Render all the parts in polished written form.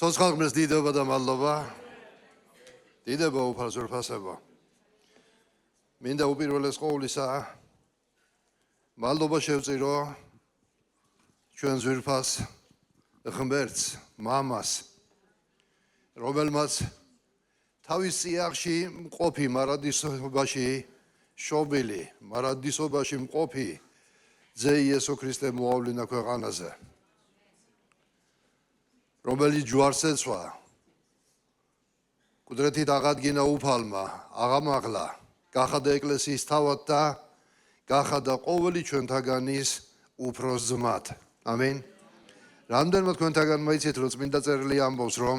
ცოცხალმეს დიდება და მადლობა. დიდება უფალს ვერფასება. მინდა უპირველეს ყოვლისა მადლობა შევწირო ჩვენ ზვირფას ღმერთს, მამას, რომელმაც თავის წიაღში მყოფი მარადისობაში შობილი, მარადისობაში მყოფი ძე იესო ქრისტე მოავლინა ქვეყანაზე. რომელიც ჯვარს ეცვა, კუდრეთით აღადგინა უფალმა, აღამაღლა, გახადა ეკლესიის თავად და გახადა ყოველი ჩვენთაგანის უფროს ძმად. ამინ. რამდენმა თქვენთაგან მოიცით, რომ წმინდა წერილი ამბობს, რომ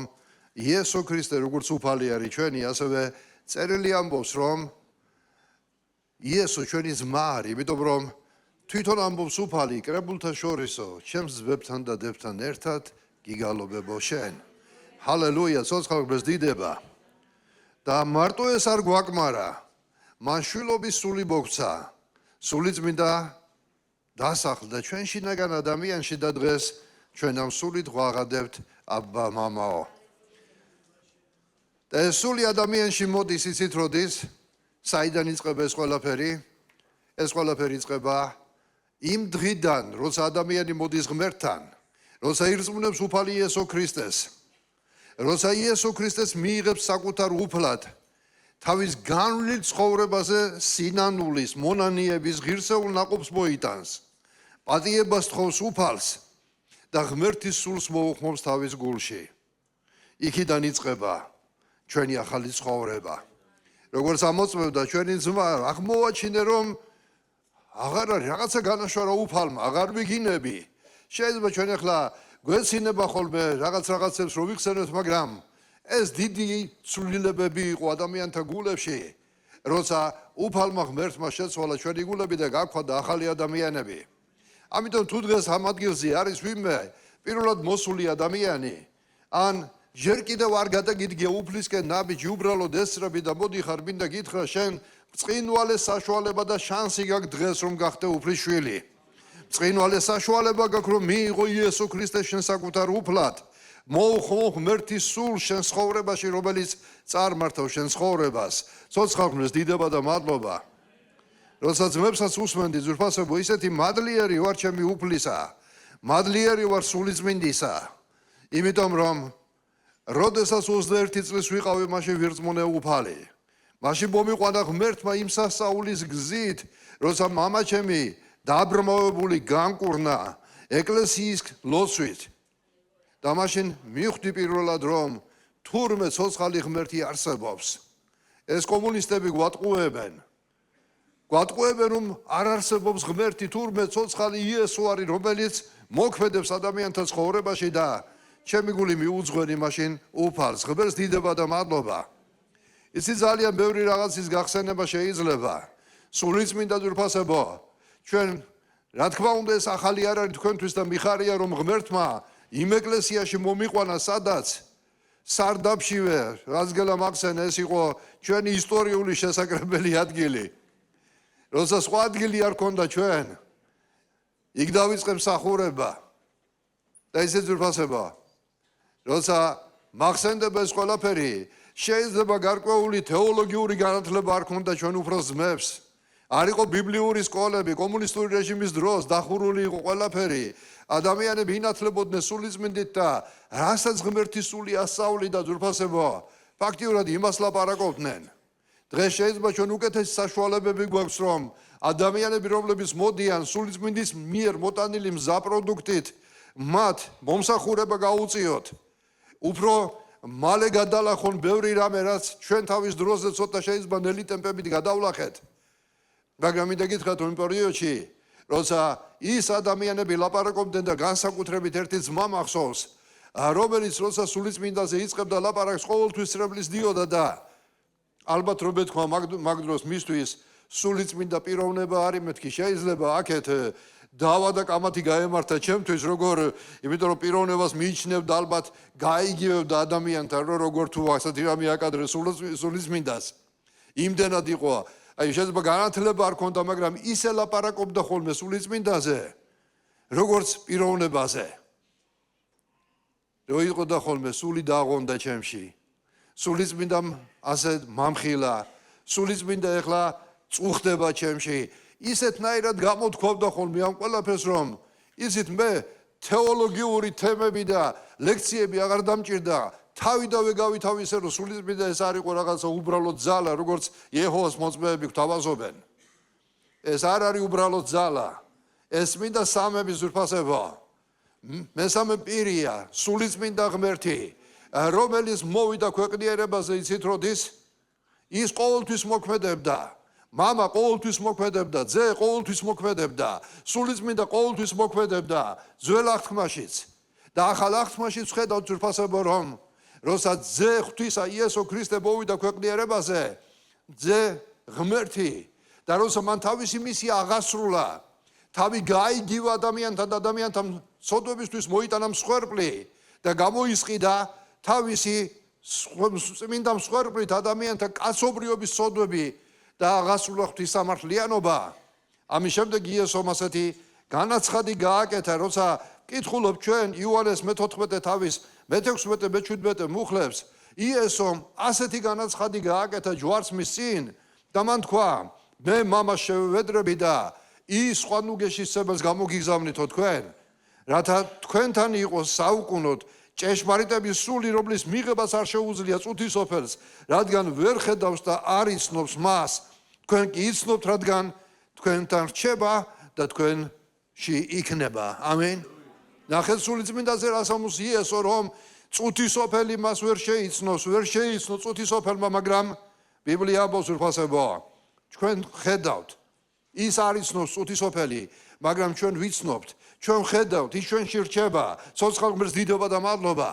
იესო ქრისტე როგორც უფალი არის ჩვენი, ასევე წერილი ამბობს, რომ იესო ჩვენი ძმა არის, იმიტომ რომ თვითონ ამბობს უფალი კრებულთა შორისო, ჩემს ძმებთან და დებთან ერთად გიგალობებო შენ. ჰალელუია, ცოცხალმეს დიდება. და მარტო ეს არ გვაკმარა, მან შვილობის სული მოგცა, სული წმინდა დასახლდა ჩვენ შინაგან ადამიანში და დღეს ჩვენ ამ სულით ვაღადებთ აბა მამაო. და ეს სული ადამიანში მოდის, იცით როდის, საიდან იწყება ეს ყველაფერი? ეს ყველაფერი იწყება იმ დღიდან, როცა ადამიანი მოდის ღმერთთან, როცა ირწმუნებს უფალი იესო ქრისტეს, როცა იესო ქრისტეს მიიღებს საკუთარ უფლად, თავის განვლილ ცხოვრებაზე სინანულის, მონანიების ღირსეულ ნაყოფს მოიტანს, პატიებას თხოვს უფალს და ღმერთის სულს მოუხმობს თავის გულში. იქიდან იწყება ჩვენი ახალი ცხოვრება. როგორც ამოწმევდა ჩვენი ძმა, აღმოვაჩინე რომ აღარ არის რაღაცა განაშვარა უფალმა, აღარ ვიგინები. შეიძლება ჩვენ ახლა გვეცინება ხოლმე რაღაცებს რომ ვიხსენოთ, მაგრამ ეს დიდი ცვლილებები იყო ადამიანთა გულებში, როცა უფალმა ღმერთმა შეცვალა ჩვენი გულები და გაგვხადა ახალი ადამიანები. ამიტომ თუ დღეს ამ ადგილზე არის ვინმე პირველად მოსული ადამიანი, ან ჯერ კიდევ არ გადაგიდგე უფლისკენ ნაბიჯი, უბრალოდ ესწრები და მოდიხარ, მინდა გითხრა, შენ ბრწყინვალე საშუალება და შანსი გაქვს დღეს რომ გახდე უფლის შვილი. ბრწყინვალე საშუალება გაქვს რომ მიიღო იესო ქრისტე შენ საკუთარ უფლად, მოუხმო ღმერთის სულს შენ ცხოვრებაში, რომელიც წარმართავს შენ ცხოვრებას. ცოცხალმეს დიდება და მადლობა. როცა ძმებსაც უსმენდი, ზურფასებო, ისეთი მადლიერი ვარ ჩემი უფლისა, მადლიერი ვარ სულიწმინდისა, იმიტომ რომ როდესაც 21 წლის ვიყავი, მაშინ ვირწმუნე უფალი. მაშინ მომიყვანა ღმერთმა იმ სასწაულის გზით, როცა მამა ჩემი დაბრმავებული განკურნა ეკლესიის ლოცვით. და მაშინ მივხვდი პირველად, რომ თურმე ცოცხალი ღმერთი არსებობს. ეს კომუნისტები გვატყუებენ, რომ არ არსებობს ღმერთი, თურმე ცოცხალი იესო არის, რომელიც მოქმედებს ადამიანთა ცხოვრებაში და ჩემი გული მიუძღვენი მაშინ უფალს. ღმერთს დიდება და მადლობა. იცი ძალიან ბევრი რაღაცის გახსენება შეიძლება. სულიწმინდა ძვირფასებო, ჩვენ რა თქმა უნდა ეს ახალი არ არის თქვენთვის და მიხარია რომ ღმერთმა იმ ეკლესიაში მომიყვანა, სადაც სარდაფშივე, რაც გელა მახსენე, ეს იყო ჩვენი ისტორიული შესაკრებელი ადგილი. როცა სხვა ადგილი არ ქონდა ჩვენ, იქ დავიწყებ მსახურება. და ისე ძვირფასება, როცა მახსენდება ეს ყველაფერი, შეიძლება გარკვეული თეოლოგიური განათლება არ ქონდა ჩვენ უფროს ძმებს. არ იყო ბიბლიური სკოლები, კომუნისტური რეჟიმის დროს დახურული იყო ყველაფერი. ადამიანები ინათლებოდნენ სულიწმინდით და რასაც ღმერთის სული ასწავლიდა ძვირფასებო, ფაქტიურად იმას ლაპარაკობდნენ. დღეს შეიძლება ჩვენ უკეთესი საშუალებები გვაქვს, რომ ადამიანები, რომლებიც მოდიან სულიწმინდის მიერ მოტანილი მზა პროდუქტით, მათ მომსახურება გაუწიოთ. უფრო მალე გადალახონ ბევრი რამე, რაც ჩვენ თავის დროზე ცოტა შეიძლება ნელი ტემპებით გადავლახეთ. მაგრამ მინდა გითხრათ, რომ იმ პერიოდში, როცა ის ადამიანები ლაპარაკობდნენ და განსაკუთრებით ერთი ძმა მახსოვს, რომელიც როცა სულიწმინდაზე იწყებდა ლაპარაკს, ყოველთვის სრებლის დიოდა და ალბათ რომ ეთქვა მაგ დროს მისთვის სულიწმინდა პიროვნება არის, მეთქი შეიძლება აქეთ დავა და კამათი გაემართა ჩემთვის, როგორ, იმიტომ რომ პიროვნებას მიიჩნევდა, ალბათ გაიგივებდა ადამიანთან, რომ როგორ თუ ასეთი რამე აკადრე სულიწმინდას. იმდენად იყო, აი შეიძლება განათლება არ ქონდა, მაგრამ ისე ლაპარაკობდა ხოლმე სულიწმინდაზე, როგორც პიროვნებაზე. რო იყო და ხოლმე სული დააღონდა ჩემში. სულიწმინდა ასე მამხილა, სულიწმინდა ეხლა წუხდება ჩემში. ისეთნაირად გამოთქვავდა ხოლმე ამ ყველაფერს, რომ იცით მე თეოლოგიური თემები და ლექციები აღარ დამჭირდა. თავიდანვე გავითავისე, რომ სულიწმინდა ეს არ იყო რაღაცა უბრალოდ ძალა, როგორც იეჰოვას მოწმეები გვთავაზობენ. ეს არ არის უბრალოდ ძალა. ეს მინდა სამების ზურფასება. მესამე პირია, სულიწმინდა ღმერთი, რომელიც მოვიდა ქვეყნიერებაზე, იცით როდის? ის ყოველთვის მოქმედებდა. მამა ყოველთვის მოქმედებდა, ძე ყოველთვის მოქმედებდა, სულიწმინდა ყოველთვის მოქმედებდა ძველ აღთქმაშიც. და ახალ აღთქმაშიც ხედავთ ზურფასებო, რომ როცა ძე ღვთისა იესო ქრისტე მოვიდა ქვეყნიერებაზე, ძე ღმერთი და როცა მან თავისი მისია აღასრულა, თავი გაიგივა ადამიანთან და ადამიანთან სოდვებისთვის მოიტანა მსხვერპლი და გამოისყიდა თავისი წმინდა მსხვერპლით ადამიანთა კაცობრიობის სოდვები და აღასრულა ღვთისამართლიანობა. ამის შემდეგ იესომ ასეთი განაცხადი გააკეთა, როცა კითხულობ ჩვენ იოანეს მე-14 თავის მე-16 მე-17 მუხლებს, იესომ ასეთი განაცხადი გააკეთა ჯვარცმის წინ და მან თქვა, მე მამას შევედრები და ის სხვა ნუგეშისცემელს გამოგიგზავნითო თქვენ, რათა თქვენთან იყოს საუკუნოდ ჭეშმარიტების სული, რომლის მიღებას არ შეუძლია წუთისოფელს, რადგან ვერ ხედავს და არ იცნობს მას. თქვენ კი იცნობთ, რადგან თქვენთან რჩება და თქვენში იქნება. ამინ. ნახეთ სულიწმინდაზე რასამოს იესო, რომ წუთისოფელი მას ვერ შეიცნობს, ვერ შეიცნო წუთისოფელმა, მაგრამ ბიბლია ამბობს ზურფასებო, ჩვენ ხედავთ, ის არ იცნობს წუთისოფელი, მაგრამ ჩვენ ვიცნობთ, ჩვენ ხედავთ, ის ჩვენში რჩება, ცოცხალ ღმერთს დიდობა და მადლობა.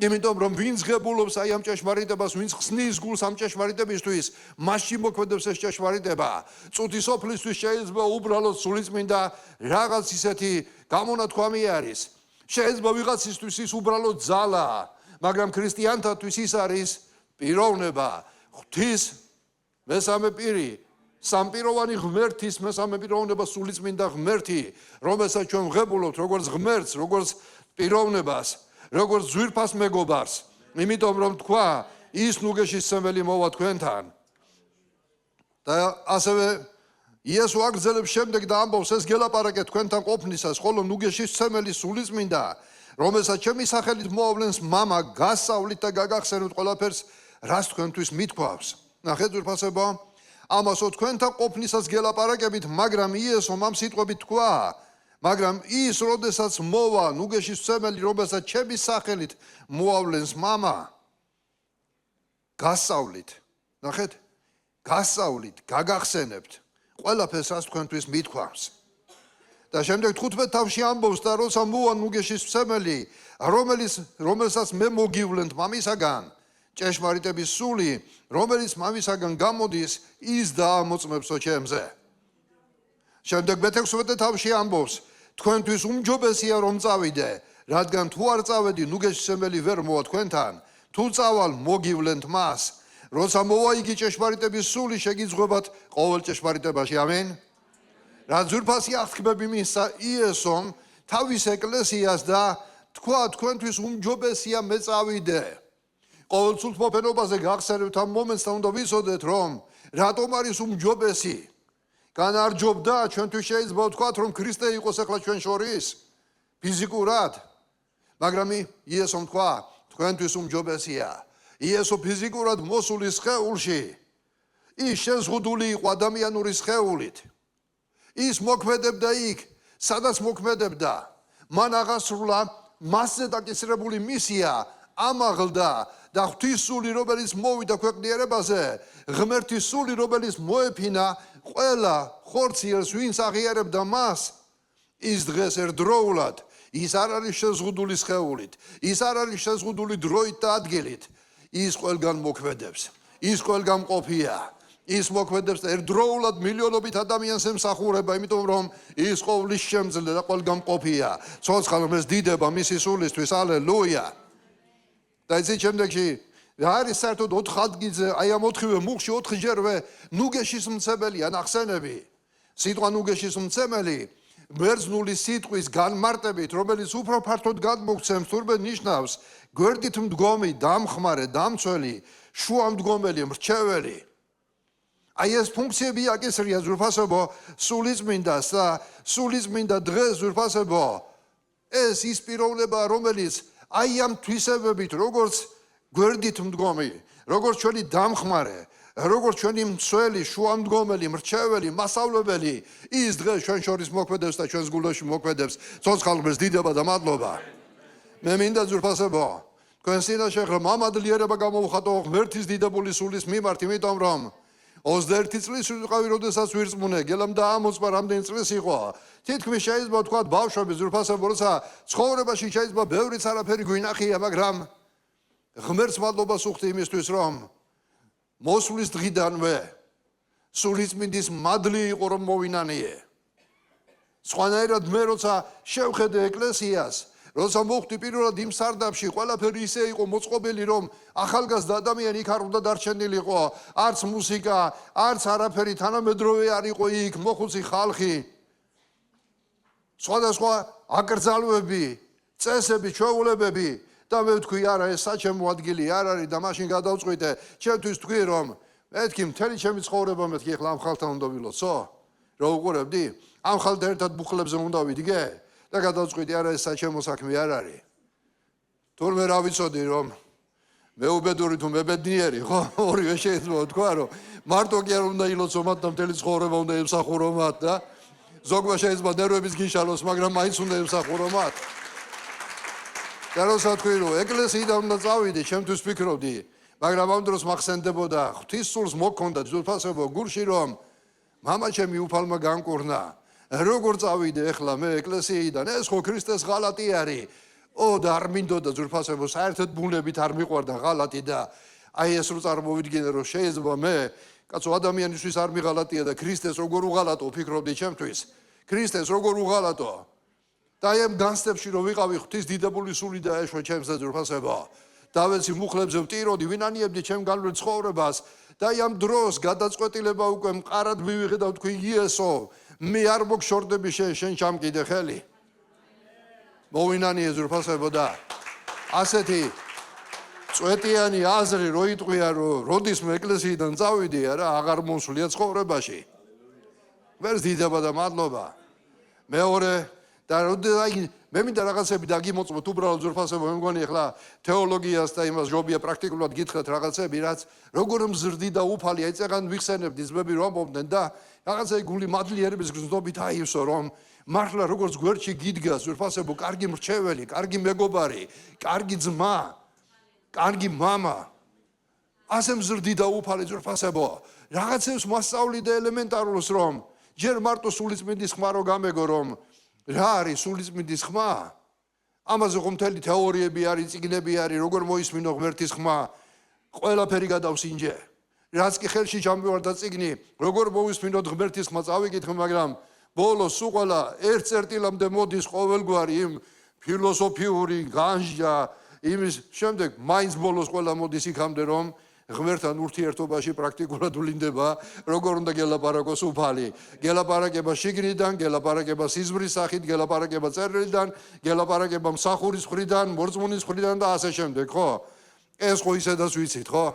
იმიტომ რომ ვინც ღებულობს აი ამ ჭეშმარიტებას, ვინც ხსნის გულს ამ ჭეშმარიტებისთვის, მასში მოქმედებს ეს ჭეშმარიტება. წუთისოფლისთვის შეიძლება უბრალოდ სულიწმინდა რაღაც ისეთი გამონათქვამი არის. შეიძლება ვიღაცისთვის ის უბრალოდ ძალაა, მაგრამ ქრისტიანთათვის ის არის პიროვნება, ღვთის მესამე პირი, სამპიროვანი ღმერთის მესამე პიროვნება, სულიწმინდა ღმერთი, რომელსაც ჩვენ ვღებულობთ როგორც ღმერთს, როგორც პიროვნებას, როგორც ძვირფას მეგობარს, იმიტომ რომ თქვა, ის ნუგეშისცემელი მოვა თქვენთან. და ასევე იესო აგრძელებს შემდეგ და ამბობს, ეს გელაპარაკეთ თქვენთან ყოფნისას, ხოლო ნუგეშისცემელი სულიწმინდა, რომელსაც ჩემი სახელით მოავლენს მამა, გასავლით და გაგახსენებთ ყველაფერს, რას თქვენთვის მithქვავს. ნახეთ ზურფასებო, ამასო თქვენთან ყოფნისას გელაპარაკებით, მაგრამ იესომ ამ სიტყვებით თქვა, მაგრამ ის, როდესაც მოვა ნუგეშისცემელი, რომელსაც ჩემი სახელით მოავლენს მამა, გასავლით, ნახეთ, გასავლით, გაგახსენებთ, ყველაფერს რას თქვენთვის მithქვავს. და შემდეგ 15 თავში ამბობს, და როცა მოვა ნუგეშისცემელი, რომელსაც მე მოგივლენთ მამისაგან, ჭეშმარიტების სული, რომელიც მამისაგან გამოდის, ის დაამოწმებსო ჩემზე. შემდეგ მე-16 თავში ამბობს, თქვენთვის უმჯობესია რომ წავიდე, რადგან თუ არ წავედი, ნუგეშისცემელი ვერ მოვა თქვენთან, თუ წავალ, მოგივლენთ მას. როცა მოვა იგი ჭეშმარიტების სული, შეგიძღვებათ ყოველ ჭეშმარიტებაში. ამინ. რა ძვირფასი აღთქმები მისცა იესომ თავის ეკლესიას და თქვა, თქვენთვის უმჯობესია მე წავიდე. ყოველ სულთმოფენობაზე გახსენებთ ამ მომენტს და უნდა ვიცოდეთ, რომ რატომ არის უმჯობესი. განარჯობდა, ჩვენთვის შეიძლება ვთქვათ, რომ ქრისტე იყოს ახლა ჩვენ შორის ფიზიკურად, მაგრამ იესომ თქვა, თქვენთვის უმჯობესია. იესო ფიზიკურად მოსული სხეულში, ის შეზღუდული იყო ადამიანური სხეულით. ის მოქმედებდა იქ, სადაც მოქმედებდა. მან აღასრულა მასზე დაკისრებული მისია, ამაღლდა და ღვთის სული, რომელიც მოვიდა ქვეყნიერებაზე, ღმერთის სული, რომელიც მოეფინა ყველა ხორციელს, ვინც აღიარებდა მას, ის დღეს ერთდროულად, ის არ არის შეზღუდული სხეულით, ის არ არის შეზღუდული დროით და ადგილით, ის ყველგან მოქმედებს, ის ყველგან მყოფია, ის მოქმედებს ერთდროულად მილიონობით ადამიანს ემსახურება, იმიტომ რომ ის ყოვლის შემძლე და ყველგან მყოფია. ცოცხალ ღმერთს დიდება მისი სულისთვის, ალელუია. და იცით შემდეგში რა არის საერთოდ 4 ადგილზე, აი ამ 4-ვე მუხში 4-ჯერვე ნუგეშისმცემელი ან ახსენები. სიტყვა ნუგეშისმცემელი ბერძნული სიტყვის განმარტებით, რომელიც უფრო ფართოდ გადმოგცემს, თურმე ნიშნავს გვერდით მდგომი, დამხმარე, დამცველი, შუამდგომელი, მრჩეველი. აი ეს ფუნქციები აკისრია ზურფასებო სულიწმინდას და სულიწმინდა დღეს ზურფასებო ეს ის პიროვნება, რომელიც აი ამ თვისებებით, როგორც გვერდით მდგომი, როგორც ჩვენი დამხმარე, როგორც ჩვენი მცველი, შუამდგომელი, მრჩეველი, მასწავლებელი, ის დღეს ჩვენ შორის მოქმედებს და ჩვენს გულებში მოქმედებს. ცოცხალებს დიდება და მადლობა. მე მინდა ზურფასებო, თქვენ წინაშე მამადლიერება გამოუხატო ღმერთის დიდებული სულის მიმართ, იმიტომ რომ 21 წლის ვიყავი, როდესაც ვირწმუნე, გელამ დაამოწმა რამდენი წლის იყო. თითქმის შეიძლება თქვა ბავშვები ზურფასებო, როცა ცხოვრებაში შეიძლება ბევრიც არაფერი გვინახია, მაგრამ ღმერთს მადლობას უხდი იმისთვის, რომ მოსვლის დღიდანვე სულიწმინდის მადლი იყო რომ მოვინანიე. სხვანაირად მე როცა შევხედე ეკლესიას, როცა მოხვდი პირველად იმ სარდაფში, ყველაფერი ისე იყო მოწყობილი, რომ ახალგაზრდა ადამიანი იქ არ უნდა დარჩენილიყო, არც მუსიკა, არც არაფერი, თანამედროვე არ იყო იქ, მოხუცი ხალხი. სხვადასხვა აკრძალვები, წესები, ჩვეულებები და მე ვთქვი, არა, ეს საჩემო ადგილი არ არის და მაშინ გადავწყვიტე, ჩემთვის თქვი, რომ მეთქი მთელი ჩემი ცხოვრება მეთქი, ეხლა ამ ხალხთან უნდა ვილოცო, რა უყურებდი? ამ ხალხთან ერთად ბუხლებზე უნდა ვიდგე და გადავწყვიტე, არა, ეს საჩემო საქმე არ არის. თურმე რა ვიცოდი, რომ მეუბედური თუ მებედნიერი, ხო, ორივე შეიძლება თქვა, რომ მარტო კი არ უნდა ილოცო მათ და მთელი ცხოვრება უნდა ემსახურო მათ და ზოგმა შეიძლება ნერვების გიშალოს, მაგრამ მაინც უნდა ემსახურო მათ. და როცა თქვი, რომ ეკლესიიდან უნდა წავიდე, ჩემთვის ვფიქრობდი, მაგრამ ამ დროს მახსენდებოდა, ღვთის სულს მოქონდა ზურფასებო გულში, რომ მამა ჩემი უფალმა განკურნა. როგორ წავიდე ახლა მე ეკლესიიდან, ეს ხო ქრისტეს ღალატი არის. და არ მინდოდა ზურფასებო, საერთოდ ბუნებით არ მიყვარდა ღალატი და აი ეს რო წარმოვიდგინე, რომ შეიძლება მე კაცო ადამიანისთვის არ მიღალატია და ქრისტეს როგორ უღალატო, ვფიქრობდი ჩემთვის. ქრისტეს როგორ უღალატო? და აი ამ განცდებში რომ ვიყავი ღვთის დიდებული სული და ეშვა ჩემს ზურფასებო. დავეცი მუხლებზე ვტიროდი, ვინანიებდი ჩემ განვლილ ცხოვრებას და აი ამ დროს გადაწყვეტილება უკვე მყარად მივიღე და ვთქვი, იესო, მე არ მოგშორდები შენ ჩამკიდე ხელი. მოვინანიე ზურფასებო და ასეთი წვეტიანი აზრი რო იტყვია, რომ როდის მე ეკლესიიდან წავიდი, არა, აღარ მომსვლია ცხოვრებაში. ვერც დიდება და მადლობა. მეორე და მე მინდა რაღაცები დაგიმოწმოთ უბრალოდ ზურფასებო, მე მგონი ახლა თეოლოგიას და იმას ჯობია პრაქტიკულად გითხრათ რაღაცები, რაც როგორ მზრდი და უფალი, აი წეგან ვიხსენებდი ძმები რომ ამბობდნენ და რაღაცა გული მადლიერების გზნობით აივსო, რომ მართლა როგორც გვერდში გიდგა ზურფასებო, კარგი მრჩეველი, კარგი მეგობარი, კარგი ძმა, კარგი მამა. ასე მზრდი და უფალი ზურფასებო, რაღაცებს მასწავლი და ელემენტარულს, რომ ჯერ მარტო სულიწმინდის ხმა რო გამეგო, რომ რა არის სულიწმინდის ხმა? ამაზე ხო მთელი თეორიები არის, წიგნები არის, როგორ მოისმინო ღმერთის ხმა, ყველაფერი გადავსინჯე. რაც კი ხელში ჩამივარდა წიგნი, როგორ მოვისმინოთ ღმერთის ხმა, წავიკითხე, მაგრამ ბოლოს უყალა ერთ წერტილამდე მოდის ყოველგვარი იმ ფილოსოფიური განსჯა, იმის შემდეგ მაინც ბოლოს ყველა მოდის იქამდე, რომ ღმერთთან ურთიერთობაში პრაქტიკულად ვლინდება, როგორ უნდა გელაპარაკოს უფალი. გელაპარაკება შიგნიდან, გელაპარაკება სიზმრის სახით, გელაპარაკება წერილიდან, გელაპარაკება მსახურის მხრიდან, მორწმუნის მხრიდან და ასე შემდეგ, ხო? ეს ხო ისედაც ვიცით, ხო?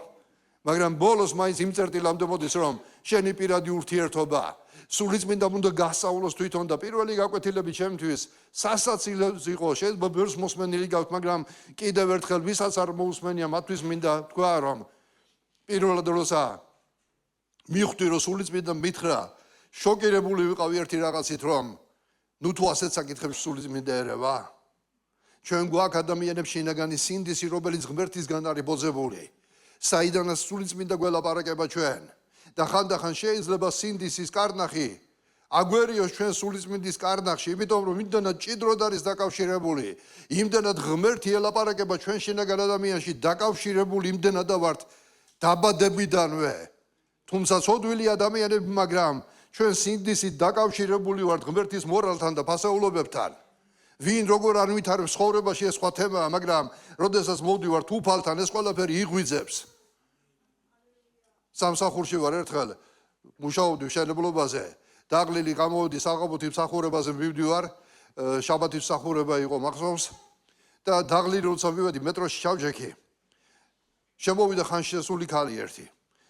მაგრამ ბოლოს მაინც იმ წერტილამდე მოდის, რომ შენი პირადი ურთიერთობა სულიწმინდამ უნდა გასწავლოს თვითონ და პირველი გაკვეთილები ჩემთვის სასაცილოც იყო, შეიძლება ბევრს მოსმენილი გაქვთ, მაგრამ კიდევ ერთხელ ვისაც არ მოусმენია, მათთვის მინდა თქვა, რომ პირველად როცა მივხვდი, რომ სულიწმინდამ მითხრა, შოკირებული ვიყავი ერთი რაღაცით, რომ ნუ თუ ასეთ საკითხებს სულიწმინდა ერევა. ჩვენ გვაქვს ადამიანებს შინაგანი სინდისი, რომელიც ღმერთისგან არის ბოძებული. საიდანაც სულიწმინდა გველაპარაკება ჩვენ. და ხანდახან შეიძლება სინდისის კარნახი აგვერიოს ჩვენ სულიწმინდის კარნახში, იმიტომ რომ იმდენად ჭიდროდ არის დაკავშირებული, იმდენად ღმერთი ელაპარაკება ჩვენ შინაგან ადამიანში დაკავშირებული, იმდენად ვართ დაბადებიდანვე. თუმცა ცოდვილი ადამიანები, მაგრამ ჩვენ სინდისით დაკავშირებული ვართ ღმერთის მორალთან და ფასეულობებთან. ვინ როგორ არ ვითარებს ცხოვრებაში, ეს სხვა თემაა, მაგრამ როდესაც მოვდივართ უფალთან, ეს ყველაფერი იღვიძებს. სამსახურში ვარ ერთხელ მუშაობდი მშენებლობაზე დაღლილი გამოვედი საღამოთი მსახურებაზე მივდივარ, შაბათის მსახურება იყო მახსოვს და დაღლილი როცა მივედი მეტროში ჩავჯექი. შემოვიდა ხანშესული ქალი ერთი.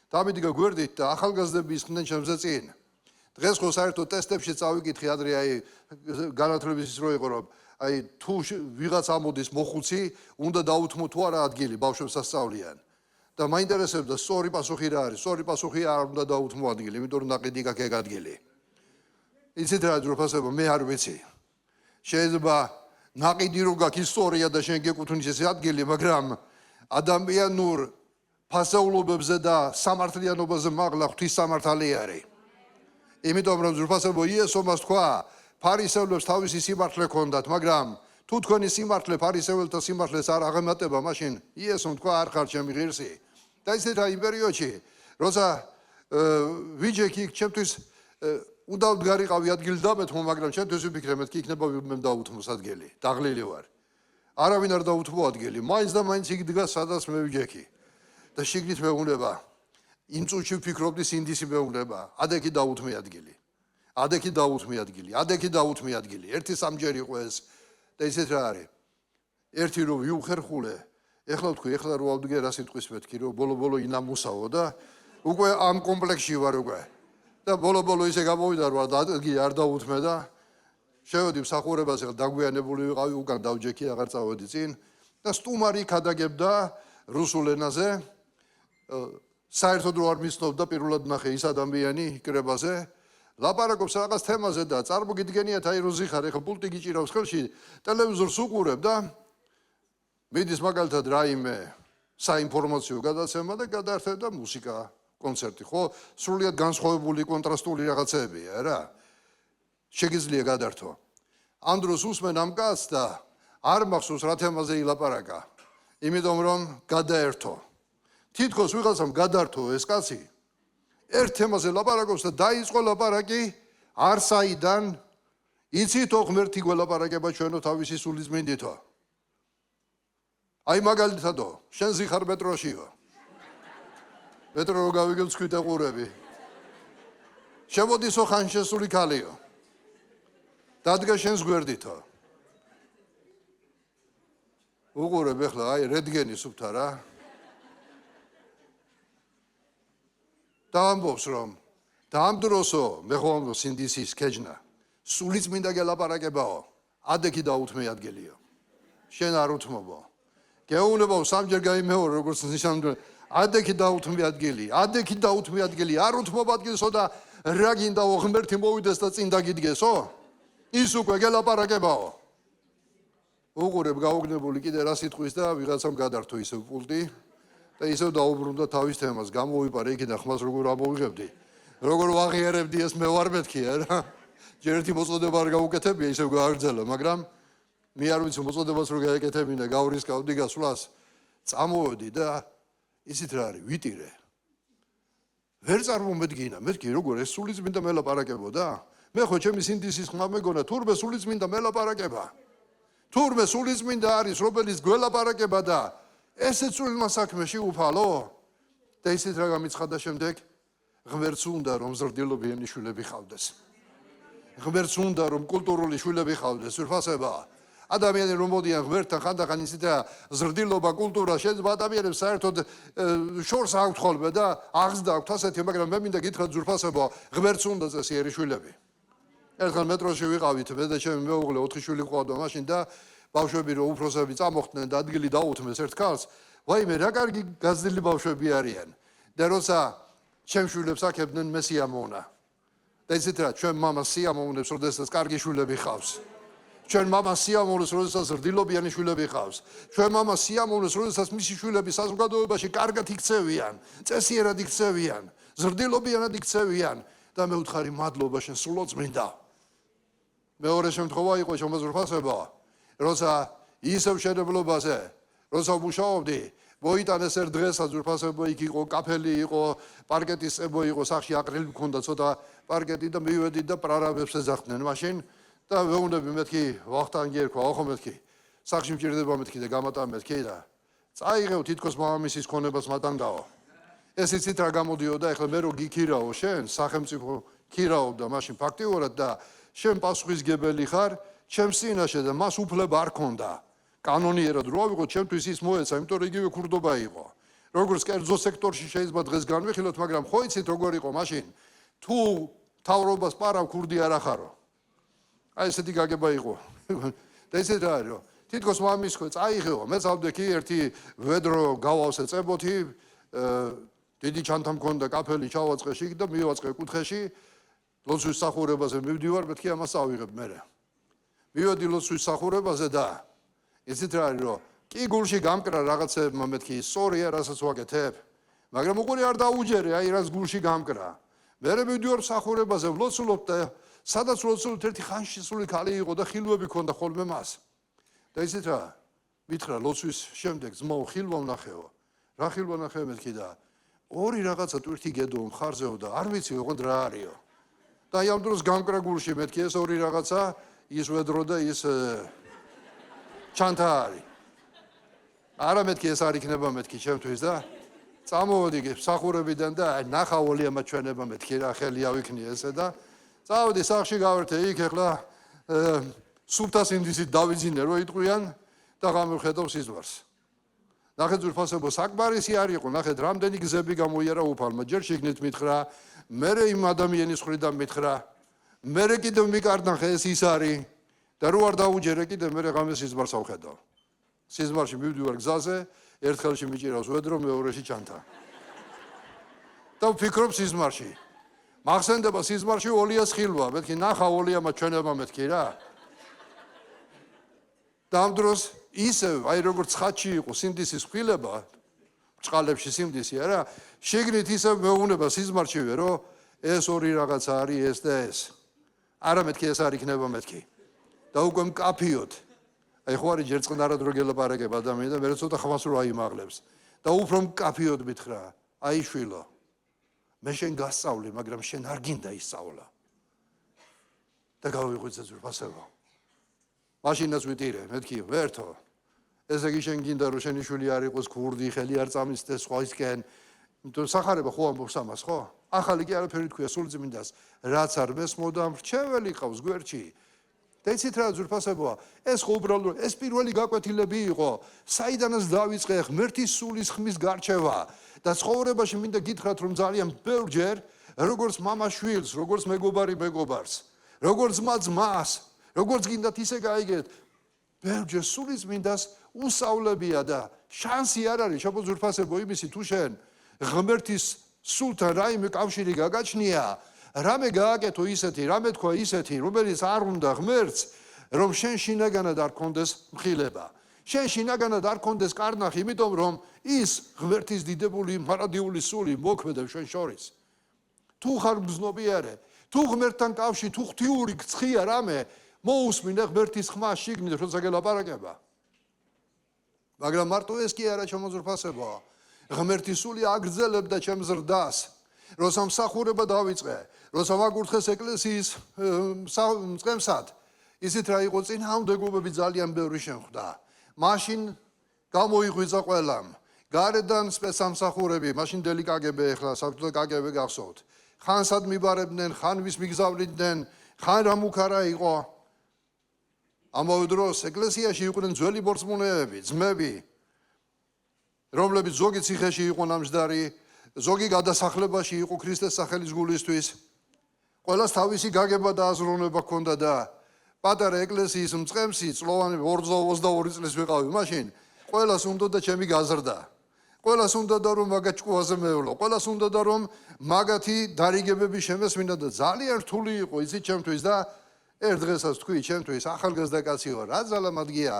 დამიდგა გვერდით და ახალგაზრდები ისხდნენ ჩემზე წინ. დღეს ხო საერთოდ ტესტებში წავიკითხე ადრე აი განათლების ის რო იყო რომ აი თუ ვიღაც ამოდის მოხუცი, უნდა დაუთმო თუ არა ადგილი ბავშვებს ასწავლიან. და მაინტერესებდა სწორი პასუხი რა არის. სწორი პასუხი არ უნდა დაუთმო ადგილი, იმიტომ რომ ნაყიდი გაქვს ეგ ადგილი. იცით რა ძროფასებო, მე არ ვიცი. შეიძლება ნაყიდი რო გაქვს ისტორია და შენ გეკუთვნის ეს ადგილი, მაგრამ ადამიანურ ფასეულობებზე და სამართლიანობაზე მაღლა ღვთის სამართალი არის. იმიტომ რომ ძროფასებო იესო მას თქვა, ფარისევლებს თავისი სიმართლე ჰქონდათ, მაგრამ თუ თქვენი სიმართლე ფარისეველთა სიმართლეს არ აღემატება, მაშინ იესომ თქვა არ ხარ ჩემი ღირსი. და ისეთ რა იმ პერიოდში, როცა ვიჯექი ჩემთვის უნდა ვდგარიყავი ადგილი დამეთმო, მაგრამ ჩემთვის ვიფიქრე მეთქი იქნება მე დავუთმოს ადგილი. დაღლილი ვარ. არავინ არ დაუთმო ადგილი, მაინც და მაინც იქ დგას, სადაც მე ვიჯექი. და შიგნით მეუბნება, იმ წუთში ვფიქრობდი სინდისი მეუბნება, ადექი დაუთმე ადგილი. ადექი დაუთმე ადგილი, ადექი დაუთმე ადგილი. ერთი სამჯერ იყო ეს და ისეთ რა არის. ერთი რომ ვიუხერხულე, ეხლა ვთქვი, ეხლა რო ავდგე რა სიტყვის მეთქი, რომ ბოლო-ბოლო ინამუსაო და უკვე ამ კომპლექსში ვარ უკვე. და ბოლო-ბოლო ისე გამოვიდა რომ ადგილი არ დაუთმე და შევედი მსახურებაზე, დაგვიანებული ვიყავი, უკან დავჯექი, აღარ წავედი წინ და სტუმარი ქადაგებდა რუსულ ენაზე. საერთოდ რო არ მიცნობდა პირველად ნახე ის ადამიანი კრებაზე ლაპარაკობს რაღაც თემაზე და წარმოგიდგენიათ აი რო ზიხარ ეხლა პულტი გიჭირავს ხელში ტელევიზორს უყურებ და მიდის მაგალითად რაიმე საინფორმაციო გადაცემა და გადაერთება მუსიკა კონცერტი ხო სრულიად განსხვავებული კონტრასტული რაღაცებია რა შეგიძლია გადართო ამ დროს უსმენ ამ კაცს და არ მახსოვს რა თემაზე ილაპარაკა იმიტომ რომ გადაერთო თითქოს ვიღაცამ გადართო ეს კაცი ერთ თემაზე ლაპარაკობს და დაიწყო ლაპარაკი არსაიდან იცითო ღმერთი გველაპარაკება ჩვენო თავისი სულიწმინდითო აი მაგალითადო შენ ზიხარ მეტროშიო მეტრო რო გავიგებ ცქვით ეყურები შემოდისო ხანშესული ქალიო დადგა შენს გვერდითო უყურებ ეხლა აი რდგენი სუფთა რა და ამბობს რომ და ამ დროსო მე ხო ამბობს სინდისის ქეჯნა სულიწმინდა გელაპარაკებაო ადექი დაუთმე ადგილიო შენ არ უთმობო გეუბნებო სამჯერ გაიმეორო როგორც ნიშნავდა ადექი დაუთმე ადგილი არ უთმობ ადგილსო და რა გინდაო ღმერთი მოვიდეს და წინ დაგიდგესო ის უკვე გელაპარაკებაო უყურებ გაუგნებული კიდე რა სიტყვის და ვიღაცამ გადართო ისევ პულტი და ისევ დაუბრუნდა თავის თემას გამოვიპარე იქიდან ხმას როგორ ამოვიღებდი როგორ ვაღიარებდი ეს მე ვარ მეთქი რა ჯერ ერთი მოწოდება არ გაუკეთებია ისევ გააგრძელა მაგრამ მე არ ვიცი მოწოდებას რო გაეკეთებინა გავრისკავდი გასვლას წამოვედი და ისიც რა არის ვიტირე ვერ წარმომედგინა მეთქი როგორ ეს სულიწმინდა მელაპარაკებოდა მე ხო ჩემი სინდისის ხმა მეგონა თურმე სულიწმინდა მელაპარაკება თურმე სულიწმინდა არის რომელიც გველაპარაკება და ესეც სულმა საქმეში უფალო და ისიც რა გამიცხადა შემდეგ ღმერთს უნდა რომ ზრდილობიანი შვილები ხავდეს ღმერთს უნდა რომ კულტურული შვილები ხავდეს ურფასება ადამიანი რომ მოდიან ღმერთთან ხანდახან ისეთ ზრდილობა კულტურა შეიძლება ადამიანებს საერთოდ შორს აქვთ ხოლმე და აღზრდა აქვთ ასეთი მაგრამ მე მინდა გითხრათ ზურფასება ღმერთს უნდა წესიერი შვილები ერთხელ მეტროში ვიყავით მე და ჩემი მეუღლე 4 შვილი ყავდა მაშინ და ბავშვები რო უფროსები წამოხდნენ და ადგილი დაუთმეს ერთ ქალს ვაიმე რა კარგი გაზრდილი ბავშვები არიან და როცა ჩემ შვილებს აქებდნენ მე სიამოვნა და ისეთ რა ჩვენ მამა სიამოვნებს როდესაც კარგი შვილები ხავს ჩვენ მამა სიამოვნებს როდესაც ზრდილობიანი შვილები ხავს ჩვენ მამა სიამოვნებს როდესაც მისი შვილები საზოგადოებაში კარგად იქცევიან წესიერად იქცევიან ზრდილობიანად იქცევიან და მე ვთხარი მადლობა შენ სულოწმინდა მეორე შემთხვევა იყო შემოზრფასება როცა ისევ შენებლობაზე როცა მუშაობდი მოიტანეს ერთ დღესაც ზურფასება იქ იყო კაფელი იყო პარკეტის წებო იყო სახში აყრილი მქონდა ცოტა პარკეტი და მივედი და პრარაბებს ეძახდნენ მაშინ და ვეუბნები მეთქი ვახტანგი ერქვა ახო მეთქი სახში მჭირდება მეთქი და გამატან მეთქი და წაიღევ თითქოს მამამისის ქონებას მატანგაო ეს იცით რა გამოდიოდა ეხლა მე რო გიქირაო შენ სახელმწიფო ქირაობდა მაშინ ფაქტიურად და შენ პასუხისგებელი ხარ ჩემს წინაშე და მას უფლება არ ქონდა კანონიერად რო ავიღო ჩემთვის ის მოეცა იმიტომ რომ იგივე ქურდობა იყო როგორც კერძო სექტორში შეიძლება დღეს განვიხილოთ მაგრამ ხო იცით როგორ იყო მაშინ თუ თავრობას პარავ ქურდი არ ახარო აი ესეთი გაგება იყო და ესეთ რა არის თითქოს მამის ხო წაიღეო მე წავდექი ერთი ვედრო გავავსე წებოთი დიდი ჩანთა მქონდა კაფელი ჩავაწყე შიგ და მივაწყე კუთხეში ლოცვის სახურებაზე მივდივარ მეთქი ამას ავიღებ მე მივედი ლოცვის სახურებაზე და ისეთ რა არის რომ კი გულში გამკრა რაღაცებმა მეთქი სწორია რასაც ვაკეთებ მაგრამ უყურე არ დაუჯერე აი რაც გულში გამკრა მე მივდივარ სახურებაზე ვლოცულობ და სადაც ვლოცულობ ერთი ხანშისული ქალი იყო და ხილვები ქონდა ხოლმე მას და ისეთ რა მითხრა ლოცვის შემდეგ ძმაო ხილვა ვნახეო რა ხილვა ნახე მეთქი და ორი რაღაცა ტვირთი გედო მხარზეო და არ ვიცი ოღონდ რა არისო და აი ამ დროს გამკრა გულში მეთქი ეს ორი რაღაცა ის ვედრო და ის ჩანთა არის არა მეთქი ეს არ იქნება მეთქი ჩემთვის და წამოვედი მსახურებიდან და ნახავოლია მაჩვენება მეთქი რა ხელი ავიქნი ესე და წავედი სახლში გავერთე იქ ეხლა სუფთას ინდისით დავიძინე რომ იტყვიან და გამოვხედავ სიზმარს ნახეთ ძვირფასებო საკმარისი არ იყო ნახეთ რამდენი გზები გამოიარა უფალმა ჯერ შიგნით მითხრა მერე იმ ადამიანის მხრიდან მითხრა მერე კიდევ მიკარნახე ეს ის არის და რო არ დაუჯერე კიდევ მერე ღამე სიზმარს ავხედავ სიზმარში მივდივარ გზაზე ერთ ხელში მიჭირავს ვედრო მეორეში ჩანთა და ვფიქრობ სიზმარში მახსენდება სიზმარში ოლიას ხილვა მეთქი ნახა ოლია მაჩვენება მეთქი რა და ამ დროს ისევ აი როგორც ხატში იყო სინდისის ხილება ჭყალებში სიმდისი არა შიგნით ისევ მეუნება სიზმარშივე რომ ეს ორი რაღაცა არის ეს და ეს არა მეთქი ეს არ იქნება მეთქი და უკვე მკაფიოდ აი ხო არის ჯერ წყნარად რო გელაპარაკებ ადამიანი და მე ცოტა ხმას რო აიმაღლებს და უფრო მკაფიოდ მითხრა აი შვილო მე შენ გასწავლი მაგრამ შენ არ გინდა ისწავლა და გავიღვიძე ძვირფასებო მაშინაც ვიტირე მეთქი ვერთო ესე იგი შენ გინდა რომ შენი შვილი არ იყოს ქურდი ხელი არ წამისდეს სხვაისკენ იმიტომ სახარება ხო ამბობს ამას ხო ახალი კი არაფერი თქვია სულწმინდას რაც არ მესმოდა მრჩეველი ყავს გვერდში და იცით რა ძვირფასებოა ეს ხო უბრალოდ ეს პირველი გაკვეთილები იყო საიდანაც დავიწყე ღმერთის სულის ხმის გარჩევა და ცხოვრებაში მინდა გითხრათ რომ ძალიან ბევრჯერ როგორც მამა შვილს როგორც მეგობარი მეგობარს როგორც ძმა ძმას როგორც გინდათ ისე გაიგეთ ბევრჯერ სულიწმინდას უსწავლებია და შანსი არ არის შაბო ძვირფასებო იმისი თუ შენ ღმერთის სულთან რაიმე კავშირი გაგაჩნია რამე გააკეთო ისეთი რამე თქვა ისეთი რომელიც არ უნდა ღმერთს რომ შენ შინაგანად არ კონდეს მხილება შენ შინაგანად არ კონდეს კარნახი იმიტომ რომ ის ღმერთის დიდებული მარადიული სული მოქმედებს შენ შორის თუ ხარ მგზნობიარე თუ ღმერთთან კავშირი თუ ღვთიური ცხია რამე მოусმინე ღმერთის ხმა შიგნით როცა გელაპარაკება მაგრამ მარტო ეს კი არა შემოძრფასებო ღმერთის სული აგრძელებდა ჩემს ზრდას როცა მსახურება დავიწყე როცა ვაკურთხეს ეკლესიის მწყემსად ისეთ რა იყო წინააღმდეგობები ძალიან ბევრი შემხვდა მაშინ გამოიღვიძა ყველამ გარედან სპეცსამსახურები მაშინდელი კგბ ეხლა საბჭოთა კგბ გახსოვთ ხანსად მიბარებდნენ ხან ვის მიგზავნიდნენ ხან რა მუქარა იყო ამავე დროს ეკლესიაში იყვნენ ძველი ბორცმუნეები ძმები რომლებიც ზოგი ციხეში იყო ნამჯდარი ზოგი გადასახლებაში იყო ქრისტეს სახელის გულისთვის ყველას თავისი გაგება და აზროვნება ჰქონდა და პატარა ეკლესიის მწყემსი წლოვანი 22 წლის ვიყავი მაშინ ყველას უნდოდა ჩემი გაზრდა ყველას უნდოდა რომ მაგათ ჭკუაზე მევლო ყველას უნდოდა რომ მაგათი დარიგებები შემესმინა და ძალიან რთული იყო იცით ჩემთვის და ერთ დღესაც თქვი ჩემთვის ახალგაზრდა კაციო რა ძალამადგია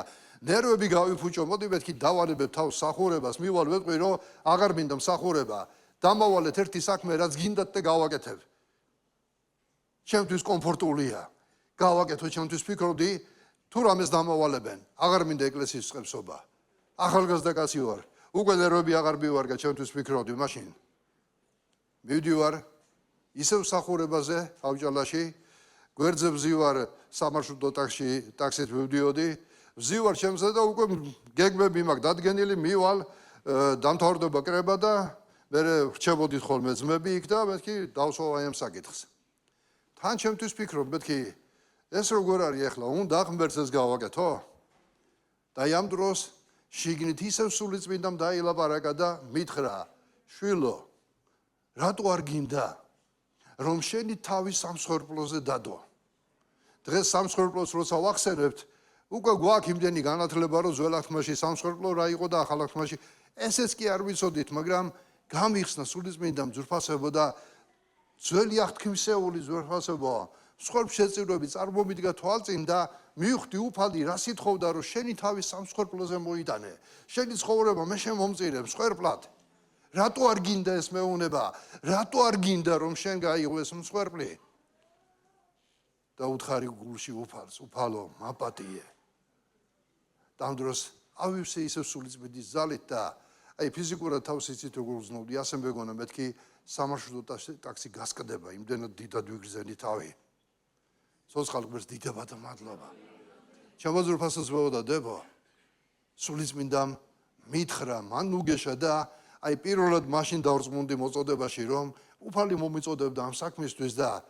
ნერვები გავიფუჭო მოდი მეთქი დავალებებ თავს სახურებას მივალ ვეტყვი რომ აღარ მინდა მსახურება დამავალეთ ერთი საქმე რაც გინდათ და გავაკეთებ ჩემთვის კომფორტულია გავაკეთო ჩემთვის ფიქრობდი თუ რამეს დამავალებენ აღარ მინდა ეკლესიის წყებსობა ახალგაზრდა კაცი ვარ უკვე ნერვები აღარ მივარგა ჩემთვის ფიქრობდი მაშინ მივდივარ ისევ სახურებაზე ავჭალაში გვერდზე ვზივარ სამარშრუტო ტაქსით მივდიოდი ვზივარ ჩემზე და უკვე გეგმები მაქვს დადგენილი მივალ დამთავრდება კრება და მე რჩებოდით ხოლმე ძმები იქ და მეთქი დავსვა აი ამ საკითხს თან ჩემთვის ფიქრობ, მეთქი ეს როგორ არის ახლა, უნდა ღმერთს ეს გავაკეთო? და ამ დროს შიგნით ისევ სულიწმინდამ დაილაპარაკა და მითხრა, შვილო, რატო არ გინდა, რომ შენი თავი სამსხვერპლოზე დადო? დღეს სამსხვერპლოს როცა ვახსენებთ, უკვე გვაქვს იმდენი განათლება, რომ ძველ აღთქმაში სამსხვერპლო რა იყო და ახალ აღთქმაში ესეც კი არ ვიცოდით, მაგრამ გამიხსნა სულიწმინდამ ძვირფასებო და ძველი აღთქმისეული ძვირფასებოა. მსხვერპლ შეწირვები წარმომიდგა თვალწინ და მივხვდი უფალდი რა სითხოვდა, რომ შენი თავი სამსხვერპლოზე მოიტანე. შენი ცხოვრება მე შემომწირებ მსხვერპლად. რატო არ გინდა ეს მეუნება? რატო არ გინდა რომ შენ გაიღო ეს მსხვერპლი? და უთხარი გულში უფალს, უფალო, მაპატიე. და ამ დროს ავივსე ისევ სულიწმინდის ძალით და აი ფიზიკურად თავს იცით როგორ ვზნობდი, ასე მეგონა მეთქი სამარშრუტო ტაქსი გასკდება, იმდენად დიდად ვიგრძენი თავი. ცოცხალ ღმერთს დიდება და მადლობა. ჩამოძრფასოს და დებო. სულიწმინდამ მითხრა, მან უგეშა და აი პირველად მაშინ დავრწმუნდი მოწოდებაში, რომ უფალი მომიწოდებდა ამ საქმისთვის და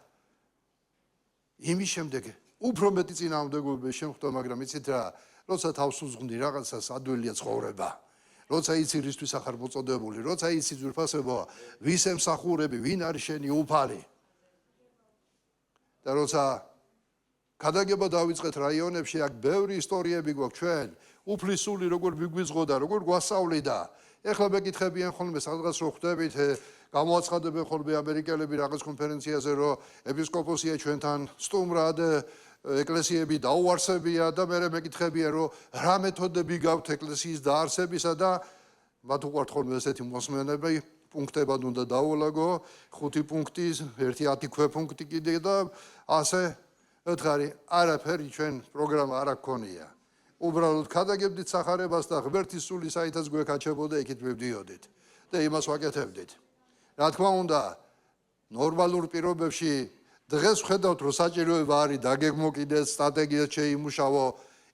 იმის შემდეგ უფრო მეტი წინააღმდეგობები შემხვდა, მაგრამ იცით რა, როცა თავს უძღვნდი რაღაცას ადვილია ცხოვრება. როცა იცი რისთვის ახარ მოწოდებული, როცა იცი ძვირფასებო, ვის ემსახურები, ვინ არის შენი უფალი. და როცა გადაგება დავიწყეთ რაიონებში, აქ ბევრი ისტორიები გვაქვს ჩვენ, უფლის სული როგორ მიგვიძღოდა, როგორ გვასწავლიდა. ეხლა მეკითხებიან ხოლმე სადღაც რო ხვდებით, გამოაცხადებენ ხოლმე ამერიკელები რაღაც კონფერენციაზე, რომ ეპისკოპოსია ჩვენთან სტუმრად, ეკლესიები დაუარსებია და მე მეკითხებიან, რომ რა მეთოდები გაქვთ ეკლესიის დაარსებისა და მათ უყვართ ხოლმე ესეთი მოსმენები, პუნქტებად უნდა დაულაგო, 5 პუნქტის, 1-10 ქვეპუნქტი კიდე და ასე ოთხარი არაფერი ჩვენ პროგრამა არ აქონია. უბრალოდ გადაგებდით სახარებას და ღმერთის სული საითაც გვეკაჩებოდა, იქით მივდიოდით და იმას ვაკეთებდით. რა თქმა უნდა, ნორმალურ პირობებში დღეს ვხედავთ, რომ საჭიროება არის დაგეგმო კიდეც სტრატეგიას შეიმუშავო,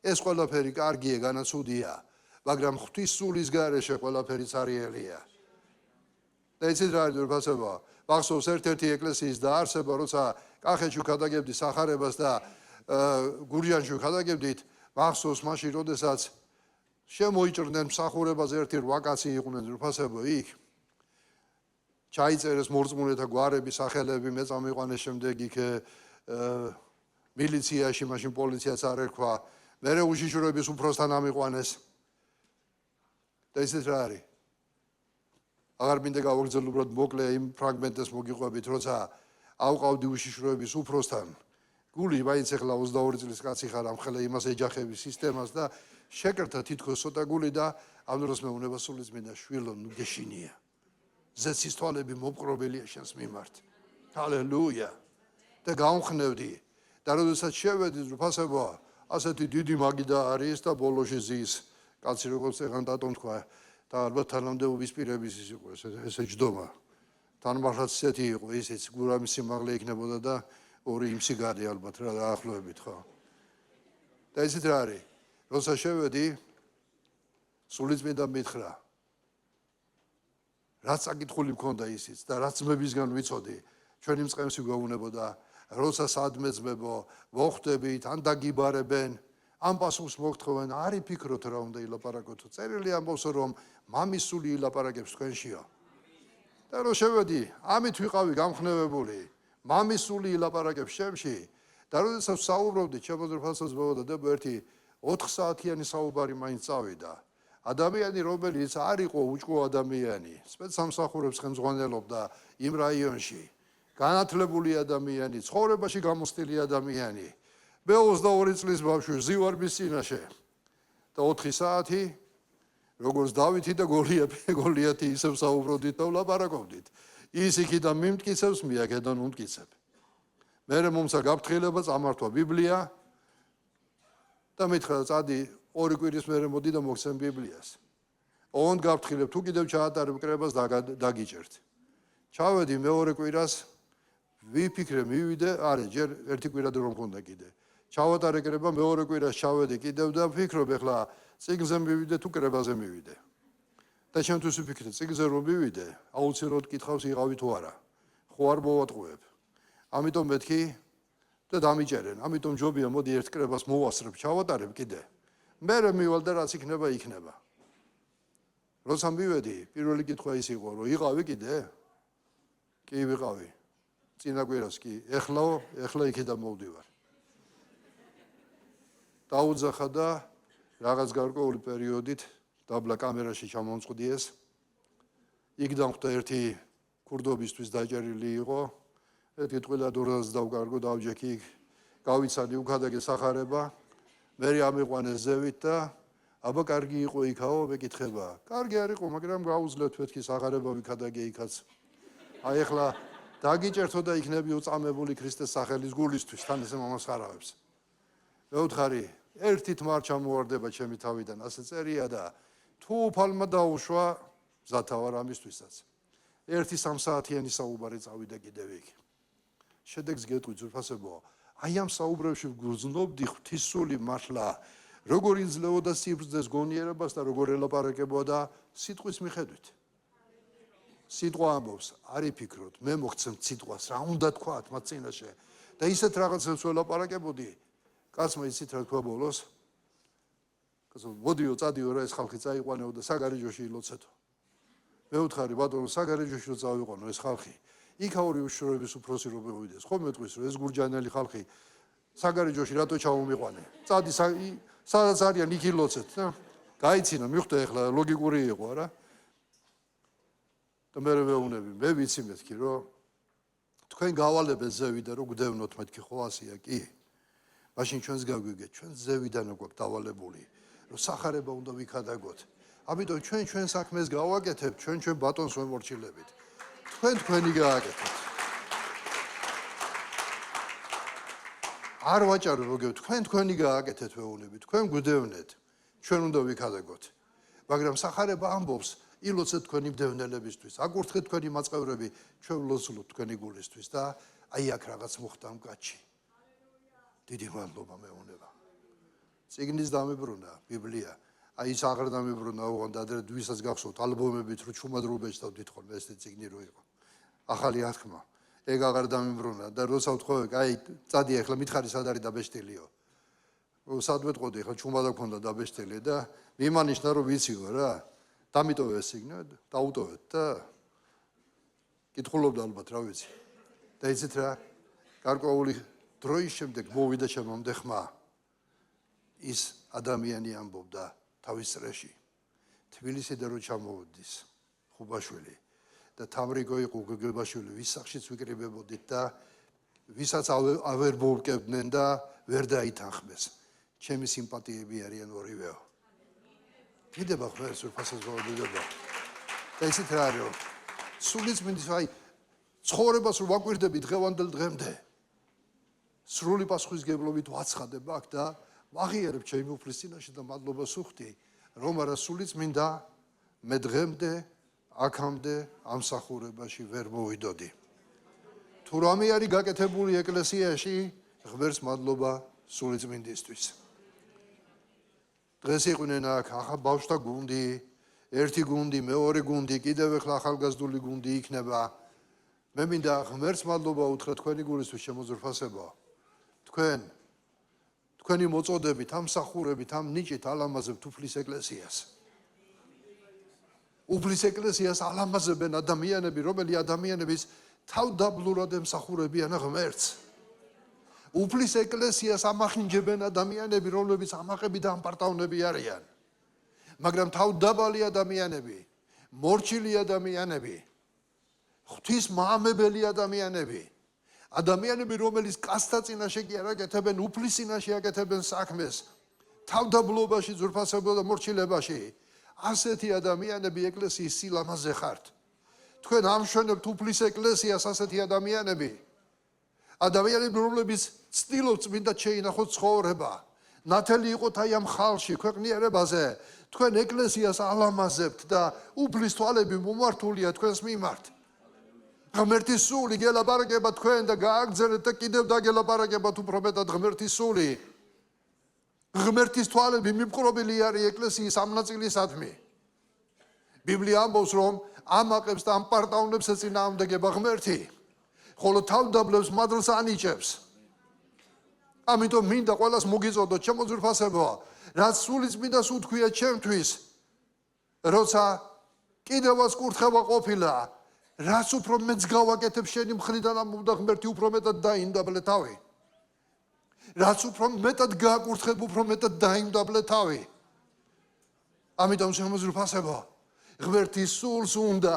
ეს ყველაფერი კარგია, განაცუდია, მაგრამ ღვთის სულის გარეშე ყველაფერი წარიელია. და იცით რა არის ძვირფასებო? მახსოვს ერთ-ერთი ეკლესიის დაარსება, როცა კახეთში ვქადაგებდით სახარებას და გურჯაანში ვქადაგებდით, მახსოვს მაშინ, როდესაც შემოიჭრნენ მსახურებაზე ერთი 8 კაცი იყვნენ ძვირფასებო იქ. ჩაიწერეს მორწმუნეთა გვარები, სახელები, მე წამიყვანეს შემდეგ იქ მილიციაში, მაშინ პოლიციაც არ ერქვა, მერე უშიშროების უფროსთან ამიყვანეს. და ისეთ რა არის? აღარ მინდა გავაგრძელო, უბრალოდ მოკლე იმ ფრაგმენტს მოგიყვებით, როცა ავყავდი უშიშროების უფროსთან. გული მაინც ახლა 22 წლის კაცი ხარ, ამხელა იმას ეჯახების სისტემას და შეკრთა თითქოს ცოტა გული და ამ დროს მეუნება სულიწმინდა, შვილო, ნუ გეშინია. ზეცის თვალები მოპყრობელია შენს მიმართ. ჰალელუია. და გავხნევდი. და როდესაც შევედი ძვირფასებო, ასეთი დიდი მაგიდა არის და ბოლოში ზის. კაცი როგორც ეგან დატომ თქვა და ალბათ თანამდებობის პირების ის იყო ესე ჯდომა. თან მართლაც ისეთი იყო, ისიც გურამის სიმაღლე იქნებოდა და ორი იმსიგარი ალბათ რა დაახლოებით ხო. და ისეთ რა არის? როცა შევედი, სულიწმინდა მითხრა. რაც საკითხული მქონდა ისიც და რაც ძმებისგან ვიცოდი, ჩვენი მწყემსი გვეუბნებოდა, როცა სადმე ძმებო, მოხვდებით, ან დაგიბარებენ, ამ პასუხს მოგთხოვენ, არ იფიქროთ რა უნდა ილაპარაკოთ. წერილი ამბობს, რომ მამის სული ილაპარაკებს თქვენშიო. და რო შევედი, ამით ვიყავი გამხნევებული, მამის სული ილაპარაკებს ჩემში და როდესაც საუბრობდი, შემოძრფასოს მოვოდები ერთი 4 საათიანი საუბარი მაინც წავიდა. ადამიანი, რომელიც არ იყო უჭკო ადამიანი, სპეცსამსახურებს ხელმძღვანელობდა იმ რაიონში, განათლებული ადამიანი, ცხოვრებაში გამოსტილი ადამიანი. მე 22 წლის ბავშვი ვზივარ მის წინაშე და 4 საათი როგორც დავითი და გოლიათი ისევ საუბრობდით და ვლაპარაკობდით. ის იქიდან მიმტკიცებს, მე აქედან ვუმტკიცებ. მერე მომცა გაფრთხილება, წამართვა ბიბლია და მითხრა წადი 2 კვირის მერე მოდი და მოგცემ ბიბლიას. ოღონდ გაფრთხილებ, თუ კიდევ ჩაატარებ კრებას დაგიჭერთ. ჩავედი მეორე კვირას, ვიფიქრე, მივიდე, არა, ჯერ ერთი კვირა დრო მქონდა კიდე. ჩავატარე კრება, მეორე კვირას ჩავედი კიდევ და ვფიქრობ, ეხლა წიგნზე მივიდე თუ კრებაზე მივიდე. და ჩემთვის ვიფიქრე, წიგნზე რომ მივიდე, აუცილებლად კითხავს იღავი თუ არა. ხო არ მოვატყუებ. ამიტომ მეთქი და დამიჭერენ. ამიტომ ჯობია მოდი ერთ კრებას მოვასრებ, ჩავატარებ კიდე. მერე მივალ და რაც იქნება, იქნება. როცა მივედი, პირველი კითხვა ის იყო, რომ იყავი კიდე? კი, ვიყავი. წინა კვირას კი, ეხლა იქიდან მოვდივარ. დაუძახა და რაღაც გარკვეული პერიოდით დაბლა კამერაში ჩამომწყდიეს. იქ დამხვდა ერთი ქურდობისთვის დაჭერილი იყო. ერთი ტყუილა დურას დავკარგო, დავჯექი იქ, გავიცანი უკადაგე სახარება. მე ამიყვანეს ზევით და აბა კარგი იყო იქაო, მეკითხება. კარგი არ იყო, მაგრამ გაუძლევთ მეთქი სახარება ვიქადაგე იქაც. აი ეხლა დაგიჭერთო და იქნები უწამებული ქრისტეს სახელის გულისთვის, თან ესე მომასხარავებს. მეუთხარი, ერთით მარ ჩამოვარდება ჩემი თავიდან, ასე წერია და თუ უფალმა დაუშვა, მზათა ვარ ამისთვისაც. 1-3 საათიანი საუბარი წავიდა კიდევ იქ. შედეგს გეტყვით ზურფასებო, აი ამ საუბრებში ვგრძნობდი ღვთისმსული მართლა, როგორ იძლეოდა სიბრძდეს გონიერებას და როგორ ელაპარაკებოდა სიტყვის მიხედვით. სიტყვა ამბობს, არ იფიქროთ, მე მოხცემ სიტყვას, რა უნდა თქვათ მათ წინაშე და ისეთ რაღაცებს ველაპარაკებოდი. კაცმა იცით რა თქვა ბოლოს? კაცო, მოდიო, წადიო რა ეს ხალხი წაიყვანეო და საგარეჯოში ილოცეთო. მე ვუთხარი, ბატონო, საგარეჯოში რო წავიყვანო ეს ხალხი, იქაური უშუალობის უფროსი რო მივიდეს, ხომ მეტყვის რომ ეს გურჯანელი ხალხი საგარეჯოში რატო ჩავომიყვანე? წადი სადაც არიან იქ ილოცეთ და გაიცინა, მიხვდა ეხლა ლოგიკური იყო არა? და მე ვეუბნები, მე ვიცი მეთქი რომ თქვენ გავალებეთ ზევი და რო გვდევნოთ მეთქი ხო ასია კი? მაშინ ჩვენს გაგვიგეთ, ჩვენ ზევიდან გვაქვს დავალებული, რომ სახარება უნდა ვიქადაგოთ. ამიტომ ჩვენ საქმეს გავაკეთებთ, ჩვენ ბატონს ვემორჩილებით. თქვენი გააკეთეთ. არ ვაჭარო მოგევ, თქვენი გააკეთეთ ვეუბნები, თქვენ გვდევნეთ, ჩვენ უნდა ვიქადაგოთ. მაგრამ სახარება ამბობს, ილოცეთ თქვენი მდევნელებისთვის, აკურთხეთ თქვენი მაწყევრები, ჩვენ ვლოცულობთ თქვენი გულისთვის და აი აქ რაღაც მოხდა მკაცი. დიდი მადლობა მეუბნება. წიგნის დამიბრუნა ბიბლია. აი ის აღარ დამიბრუნა ოღონდ ადრე ვისაც გახსოვთ ალბომებით რო ჩუმადრობეჭ დავდითხოთ მე ეს წიგნი რო იყო. ახალი აღთქმა. ეგ აღარ დამიბრუნა და როცა ვთხოვე, აი წადი ახლა მითხარი სად არის დაბეშტილიო. სად ვეთყოდი ახლა ჩუმადა გქონდა დაბეშტილი და მიმანიშნა რომ ვიციო რა. დამიტოვე ეს წიგნი, დაუტოვეთ და კითხულობდა ალბათ რა ვიცი. და იცით რა, გარკვეული დროის შემდეგ მოვიდა ჩემამდე ხმა. ის ადამიანი ამბობდა თავის წრეში. თბილისიდან რო ჩამოვიდეს ხუბაშვილი და თამრიგო იყო გოგებაშვილი, ვის სახშიც ვიკრიბებოდით და ვისაც ავერბოვკებდნენ და ვერ დაითანხმეს. ჩემი სიმპათიები არიან ორივეო. დიდება ხმერს უფასას მოვიდება. და ისეთ რა არის? სულიწმინდის აი ცხოვრებას რო ვაკვირდები დღევანდელ დღემდე. სრული პასუხისგებლობით ვაცხადებ აქ და ვაღიარებ ჩემი უფლის წინაშე და მადლობას ვუხდი, რომ არა სულიწმინდა მე დღემდე აქამდე ამ მსახურებაში ვერ მოვიდოდი. თუ რამე არის გაკეთებული ეკლესიაში, ღმერთს მადლობა სულიწმინდისთვის. დღეს იყვნენ აქ ახალ ბავშვთა გუნდი, ერთი გუნდი, მეორე გუნდი, კიდევ ახლა ახალგაზრდული გუნდი იქნება. მე მინდა ღმერთს მადლობა უთხრა თქვენი გულისთვის შემოძრფასებო. თქვენი მოწოდებით, ამ მსახურებით, ამ ნიჭით ალამაზებთ უფლის ეკლესიას. უფლის ეკლესიას ალამაზებენ ადამიანები, რომელი ადამიანების თავდაბლურად ემსახურებიან ღმერთს. უფლის ეკლესიას ამახინჯებენ ადამიანები, რომლებიც ამაყები და ამპარტავნები არიან. მაგრამ თავდაბალი ადამიანები, მორჩილი ადამიანები, ღვთისმაამებელი ადამიანები, ადამიანები, რომელიც კაცთა წინაშე კი არ აკეთებენ, უფლის წინაშე აკეთებენ საქმეს, თავდაბლობაში, ძვირფასებო და მორჩილებაში, ასეთი ადამიანები ეკლესიის სილამაზე ხართ. თქვენ ამშვენებთ უფლის ეკლესიას ასეთი ადამიანები. ადამიანები, რომლებიც ცდილობთ წმინდად შეინახოთ ცხოვრება, ნათელი იყოთ აი ამ ხალხში, ქვეყნიერებაზე, თქვენ ეკლესიას ალამაზებთ და უფლის თვალები მომართულია თქვენს მიმართ. ღმერთის სული გელაპარაკება თქვენ და გააგრძელეთ და კიდევ დაგელაპარაკებათ უფრო მეტად ღმერთის სული. ღმერთის თვალები მიმყრობილი არის ეკლესიის ამ ნაწილისადმი. ბიბლია ამბობს, რომ ამაყებს და ამპარტავნებს ეწინააღმდეგება ღმერთი, ხოლო თავდაბლებს მადლს ანიჭებს. ამიტომ მინდა ყველას მოგიწოდოთ, ჩემო ძვირფასებო, რაც სულიწმინდას უთქვია ჩემთვის, როცა კიდევაც კურთხევა ყოფილა, რაც უფრო მეც გავაკეთებ შენი მხრიდან ამ უნდა ღმერთი უფრო მეტად დაიმდაბლე თავი. რაც უფრო მეტად გააკურთხებ, უფრო მეტად დაიმდაბლე თავი. ამიტომ ჩემო ძვირფასებო, ღმერთი სულს უნდა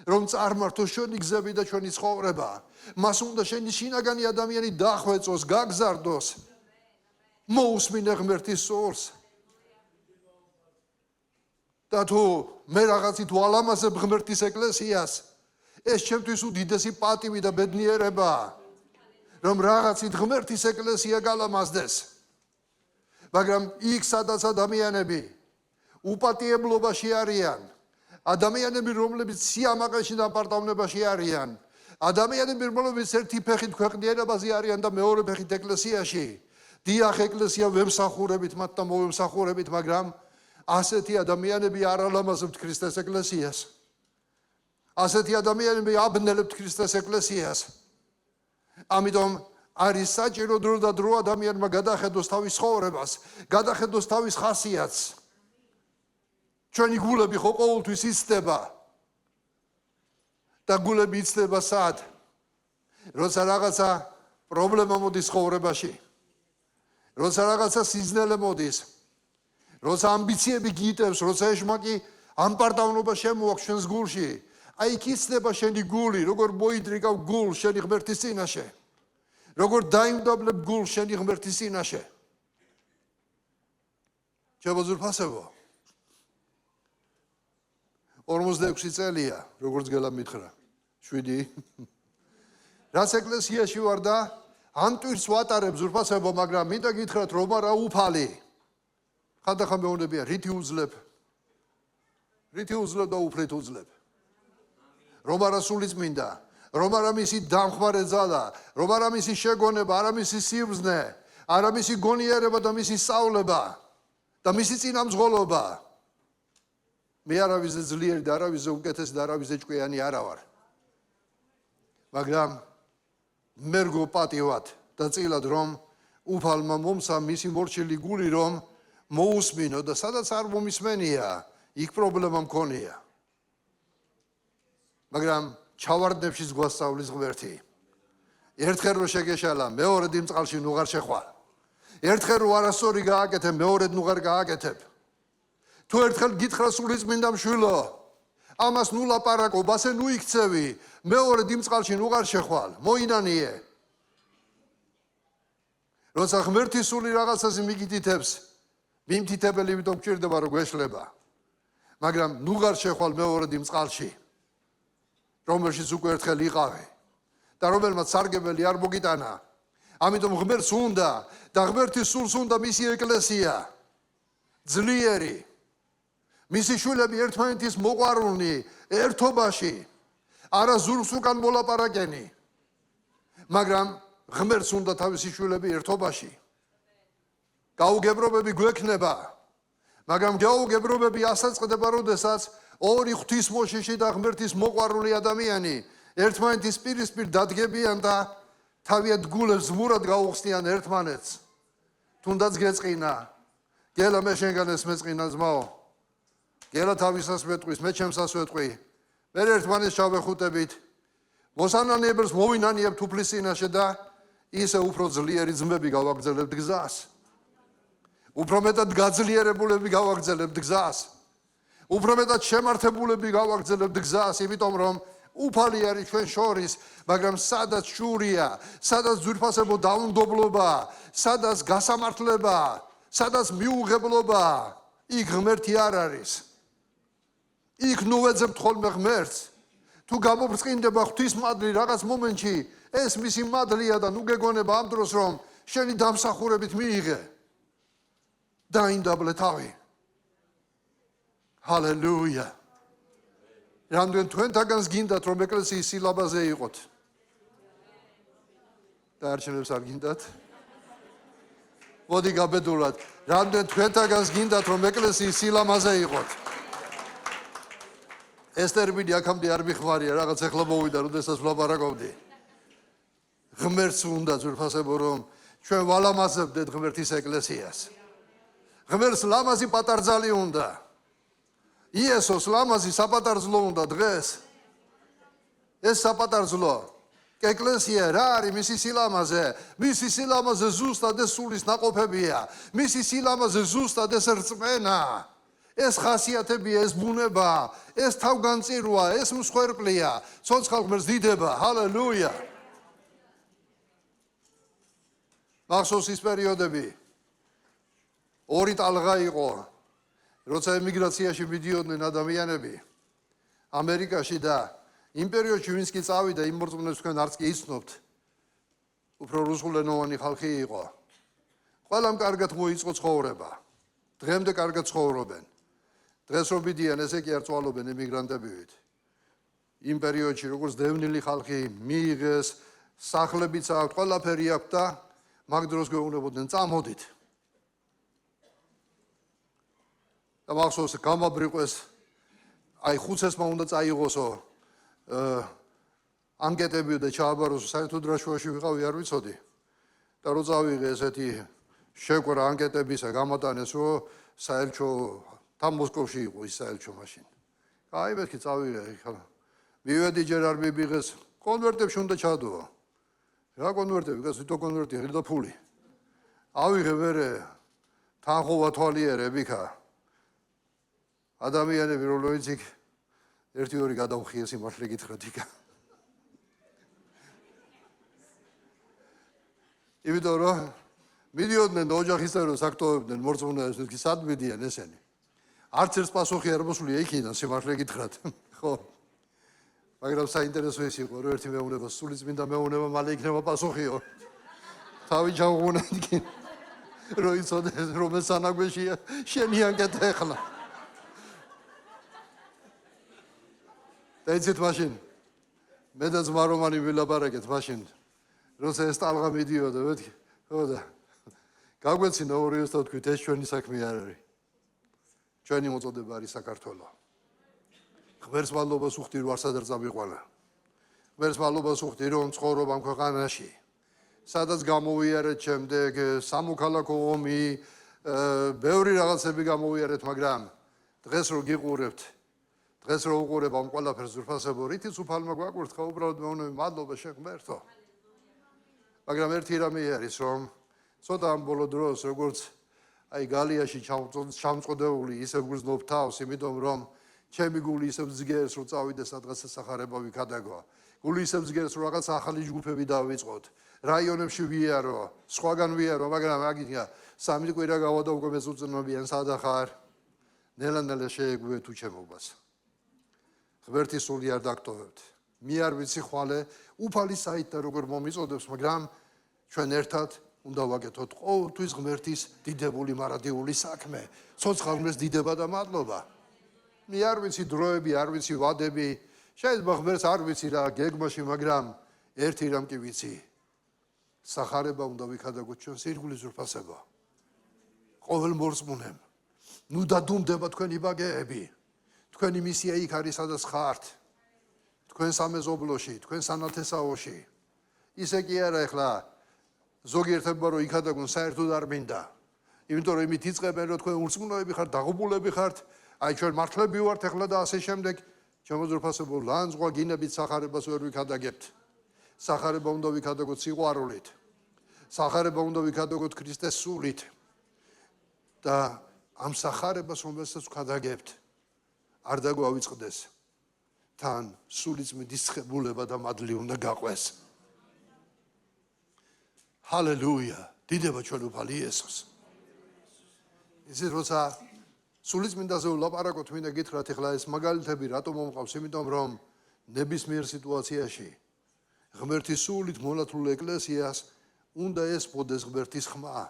რომ წარმართოს ჩვენი გზები და ჩვენი ცხოვრება. მას უნდა შენი შინაგანი ადამიანი დახვეწოს, გაგზარდოს. მოусმინე ღმერთის სულს. და თუ მე რაღაცით ვალამაზებ ღმერთის ეკლესიას, ეს ჩემთვის უდიდესი პატივი და ბედნიერებაა, რომ რაღაცით ღმერთის ეკლესია გალამაზდეს. მაგრამ იქ სადაც ადამიანები უპატიებლობაში არიან, ადამიანები რომლებიც სიამაყეში და პარტავნებაში არიან, ადამიანები რომლებიც ერთი ფეხით ქვეყნიერებაზე არიან და მეორე ფეხით ეკლესიაში, დიახ ეკლესია ვემსახურებით მათ და მოვემსახურებით, მაგრამ ასეთი ადამიანები არ ალამაზებთ ქრისტეს ეკლესიას. ასეთი ადამიანები აბნელებთ ქრისტეს ეკლესიას. ამიტომ არის საჭირო დრო და დრო ადამიანმა გადახედოს თავის ცხოვრებას, გადახედოს თავის ხასიათს. ჩვენი გულები ხო ყოველთვის იცდება და გულები იცდება სად? როცა რაღაცა პრობლემა მოდის ცხოვრებაში, როცა რაღაცა სიზნელე მოდის, როცა ამბიციები გიტევს, როცა ეშმაკი ამპარტავნობა შემოაქვს ჩვენს გულში, აი იქ იცდება შენი გული, როგორ მოიდრიგავ გულს შენი ღმერთის წინაშე, როგორ დაიმდაბლებ გულს შენი ღმერთის წინაშე. ჩემო ძვირფასებო, 46 წელია, როგორც გელა მითხრა, 7. რაც ეკლესიაში ვარ და ამ ტვირთს ვატარებ ძვირფასებო, მაგრამ მინდა გითხრათ, რომ არა უფალი. ხანდახან მეუბნებიან, რითი უძლებ? რითი უძლებ და უფლით უძლებ? რომ არა სულიწმინდა, რომ არა მისი დამხმარე ძალა, რომ არა მისი შეგონება, არა მისი სიბრძნე, არა მისი გონიერება და მისი სწავლება და მისი წინამძღოლობა. მე არავის ძლიერი და არავის უკეთესი და არავის ჭკვიანი არა ვარ. მაგრამ მერგო პატივად და წილად რომ უფალმა მომცა მისი მორჩილი გული რომ მოусმინო და სადაც არ მომისმენია, იქ პრობლემა მქონია. მაგრამ ჩავარდნებშიც გვასწავლის ღმერთი. ერთხელ რო შეგეშალა, მეორედ იმ წყალში ნუ ღარ შეხვალ. ერთხელ რო არასწორი გააკეთებ, მეორედ ნუ ღარ გააკეთებ. თუ ერთხელ გითხრა სულიწმინდა მშვილო, ამას ნუ ლაპარაკობ, ასე ნუ იქცევი, მეორედ იმ წყალში ნუ ღარ შეხვალ. მოინანიე. როცა ღმერთის სული რაღაცაზე მიგითითებს, მიმთითებელი ვიდრე გჭირდება რომ გვეშლება. მაგრამ ნუ ღარ შეხვალ მეორედ იმ წყალში, რომელშიც უკვე ერთხელ იყავი და რომელმაც სარგებელი არ მოგიტანა. ამიტომ ღმერთს უნდა და ღმერთის სულს უნდა მისი ეკლესია ძლიერი, მისი შვილები ერთმანეთის მოყვარულნი ერთობაში, არა ზურგს უკან მოლაპარაკენი, მაგრამ ღმერთს უნდა თავისი შვილები ერთობაში. გაუგებრობები გვექნება, მაგრამ გაუგებრობები ასაწყდება, როდესაც ორი ღვთისმოშიში და ღმერთის მოყვარული ადამიანი ერთმანეთის პირისპირ დადგებიან და თავიანთ გულებს მურად გაუხსნიან ერთმანეთს. თუნდაც გეწყინა, გელა მე შენგან ეს მეწყინა ძმაო, გელა თავისას მეტყვის, მე ჩემსას ვეტყვი, მე ერთმანეთს ჩავეხუტებით, მოსანანიებელს მოვინანიებთ უფლის წინაშე და ისე უფრო ძლიერი ძმები გავაგრძელებთ გზას. უფრო მეტად გაძლიერებულები გავაგრძელებთ გზას. უფრო მეტად შემართებულები გავაგრძელებთ გზას, იმიტომ რომ უფალი არის ჩვენ შორის, მაგრამ სადაც შურია, სადაც ძვირფასებო დაუნდობლობა, სადაც გასამართლება, სადაც მიუღებლობა, იქ ღმერთი არ არის. იქ ნუ ვეძებთ ხოლმე ღმერთს. თუ გამობრწყინდება ღვთისმადლი რაღაც მომენტში, ეს მისი მადლია და ნუ გეგონება ამ დროს რომ შენი დამსახურებით მიიღე. დაინდაბლე თავი. ჰალელუია. რამდენ თქვენთაგანს გინდათ რომ ეკლესიის სილამაზე იყოთ? დარჩენებს არ გინდათ? მოდი გაბედულად. რამდენ თქვენთაგანს გინდათ რომ ეკლესიის სილამაზე იყოთ? ეს ტერმინი აქამდე არ მიხმარია, რაღაც ახლა მოვიდა, როდესაც ვლაპარაკობდი. ღმერთს უნდა ძვირფასებო რომ ჩვენ ვალამაზებდეთ ღმერთის ეკლესიას. ღმერთს ლამაზი პატარძალი უნდა. იესოს ლამაზი საპატარძლო უნდა დღეს. ეს საპატარძლო ეკლესია რა არის მისი სილამაზე? მისი სილამაზე ზუსტად ეს სულის ნაყოფებია. მისი სილამაზე ზუსტად ეს რწმენა. ეს ხასიათებია, ეს ბუნება, ეს თავგანწირვა, ეს მსხვერპლია. ცოცხალ ღმერთს დიდება. ჰალელუია. მახსოვს ის პერიოდები. ორი ტალღა იყო. როცა ემიგრაციაში მიდიოდნენ ადამიანები ამერიკაში და იმ პერიოდში ვინც კი წავიდა იმ მორწმუნეებს თქვენ არც კი იცნობთ. უფრო რუსულენოვანი ხალხი იყო. ყველამ კარგად მოიწყო ცხოვრება. დღემდე კარგად ცხოვრობენ. დღეს რომ მიდიან ესე კი არ წვალობენ ემიგრანტებივით. იმ პერიოდში როგორც დევნილი ხალხი მიიღეს, სახლებიც აქვთ, ყველაფერი აქვთ და მაგ დროს გვეუბნებოდნენ წამოდით. და მახსოვს გამაბრიყვეს აი ხუცესმა უნდა წაიღოსო ანკეტები და ჩააბაროსო საერთოდ რა შუაში ვიყავი არ ვიცოდი. და რო წავიღე ესეთი შეკვერა ანკეტებისა გამატანეს რომ საელჩო თან მოსკოვში იყო ის საელჩო მაშინ. აი მეთქი წავიღე ხა. მივედი ჯერ არ მიბიღეს კონვერტებში უნდა ჩადო. რა კონვერტები? გას ვიტო კონვერტი ღირდა ფული. ავიღე მერე თანხმობა თვალიერები ხა. ადამიანები რომლებიც იქ ერთი-ორი გადავხიეს იმართლე გითხრათ იქა. იმიტომ რომ მიდიოდნენ და ოჯახისთან რომ საქმეობდნენ მორწმუნეებს კი სად მიდიან ესენი. არც ერთ პასუხი არ მოსვლია იქიდან სიმართლე გითხრათ. ხო. მაგრამ საინტერესო ის იყო რომ ერთი მეუნება სულიწმინდა მეუნება მალე იქნება პასუხიო. თავი ჩაუღუნათ კი. რომ იცოდეს რომ ეს სანაგვეშია შენი ანკეტა ეხლა. და იცით მაშინ მე და ძმა რომანი ვილაპარაკეთ მაშინ როცა ეს ტალღა მიდიოდა მეთქი ხო და გაგვეცინა ორი ოსტად თქვით ეს ჩვენი საქმე არ არის ჩვენი მოწოდება არის საქართველო ღმერთს მადლობას უხდი რომ არც არ წამიყვალა ღმერთს მადლობას უხდი რომ ცხოვრობ ამ ქვეყანაში სადაც გამოვიარეთ შემდეგ სამოქალაქო ომი ბევრი რაღაცები გამოვიარეთ მაგრამ დღეს რო გიყურებთ დღეს რო უყურებ ამ ყველაფერს ზურფასებო რითიც უფალმა გვაკვირთხა უბრალოდ მეუბნები მადლობა შენ ღმერთო მაგრამ ერთი რამე არის რომ ცოტა ამ ბოლო დროს როგორც აი გალიაში ჩამწოდებული ისე გრძნობ თავს იმიტომ რომ ჩემი გული ისე ძგერს რომ წავიდე სადღაცა სახარება ვიქადაგო გული ისე ძგერს რომ რაღაც ახალი ჯგუფები დავიწყოთ რაიონებში ვიარო სხვაგან ვიარო მაგრამ აგინია სამი კვირა გავადა უკვე მეწუწნობიან სადახარ ნელა-ნელა შეეგვე თუ ჩემობას ღმერთის სული არ დაგტოვებთ. მე არ ვიცი ხვალე უფალი საიტა როგორ მომიწოდებს, მაგრამ ჩვენ ერთად უნდა ვაკეთოთ ყოველთვის ღმერთის დიდებული მარადიული საქმე. ცოცხალ ღმერთს დიდება და მადლობა. მე არ ვიცი დროები, არ ვიცი ვადები, შეიძლება ღმერთს არ ვიცი რა გეგმაში, მაგრამ ერთი რამ კი ვიცი. სახარება უნდა ვიქადაგოთ ჩვენ სირგულის ზურფასებო. ყოველ მორწმუნემ. ნუ დადუმდება თქვენი ბაგეები. თქვენი მისია იქ არის სადაც ხართ თქვენ სამეზობლოში თქვენ სანათესაოში ისე კი არა ეხლა ზოგიერთებმა რომ იქადაგონ საერთოდ არ მინდა იმიტომ რომ იმით იწყებენ რომ თქვენ ურწმუნოები ხართ დაღუპულები ხართ აი ჩვენ მართლები ვართ ეხლა და ასე შემდეგ ჩემო ზურფასებო ლანძღვა გინებით სახარებას ვერ ვიქადაგებთ სახარება უნდა ვიქადაგოთ სიყვარულით სახარება უნდა ვიქადაგოთ ქრისტეს სულით და ამ სახარებას რომელსაც ვქადაგებთ არ დაგვავიწყდეს თან სულიწმიდის ცხებულება და მადლი უნდა გაყვეს ჰალელუია დიდება ჩვენ უფალი იესოს ისე როცა სულიწმინდაზე ვლაპარაკოთ მინდა გითხრათ ეხლა ეს მაგალითები რატომ მომყავს იმიტომ რომ ნებისმიერ სიტუაციაში ღმერთის სულით მონათლულ ეკლესიას უნდა ესწოდეს ღმერთის ხმა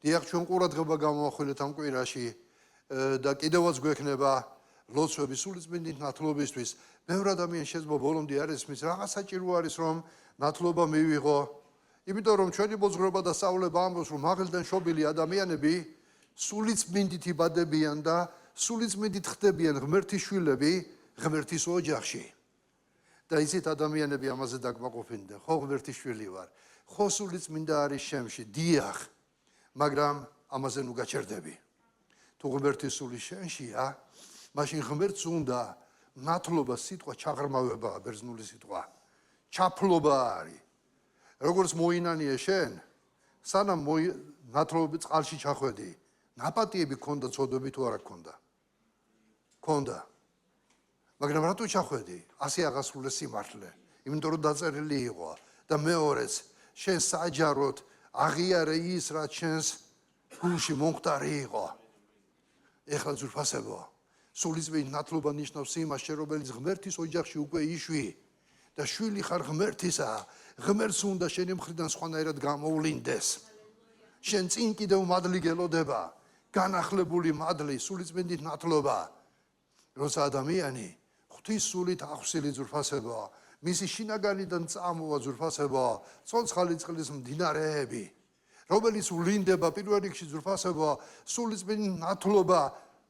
დიახ ჩვენ ყურადღება გამოვახვილეთ ამ კვირაში და კიდევაც გვექნება ლოცვები სულიწმინდის ნათლობისთვის. ბევრ ადამიანს შეიძლება ბოლომდე არ ესმის რაღაც საჭირო არის რომ ნათლობა მივიღო. იმიტომ რომ ჩვენი მოძღვრება და სწავლება ამბობს რომ მაღლიდან შობილი ადამიანები სულიწმინდით იბადებიან და სულიწმინდით ხდებიან ღმერთის შვილები ღმერთის ოჯახში. და ისეთ ადამიანები ამაზე დაკმაყოფილდნენ. ხო ღმერთის შვილი ვარ. ხო სული წმინდა არის შემში, დიახ, მაგრამ ამაზე ნუ გაჩერდები. თუ ღმერთი სული შენშია, მაშინ ღმერთს უნდა ნათლობა სიტყვა ჩაღრმავებაა ბერძნული სიტყვა. ჩაფლობა არის. როგორც მოინანიე შენ, სანამ ნათლობები წყალში ჩახვედი, ნაპატიები ქონდა ცოდვები თუ არა ქონდა? ქონდა. მაგრამ რატო ჩახვედი? ასე აღასრულე სიმართლე. იმიტომ რომ დაწერილი იყო და მეორეც შენ საჯაროდ აღიარე ის რაც შენს გულში მომხდარი იყო. ეხლა ძვირფასებო, სულიწმიდი ნათლობა ნიშნავს იმას, რომელიც ღმერთის ოჯახში უკვე იშვი და შვილი ხარ ღმერთისა, ღმერთს უნდა შენი მხრიდან სხვანაირად გამოვლინდეს. შენ წინ კიდევ მადლი გელოდება, განახლებული მადლი, სულიწმიდით ნათლობა. როცა ადამიანი ღვთის სულით ახსილი ძვირფასებო, მისი შინაგანიდან წამოვა ძვირფასებო, ცოცხალი წყლის მდინარეები, რომელიც ვლინდება პირველ რიგში ძვირფასებო, სულიწმიდი ნათლობა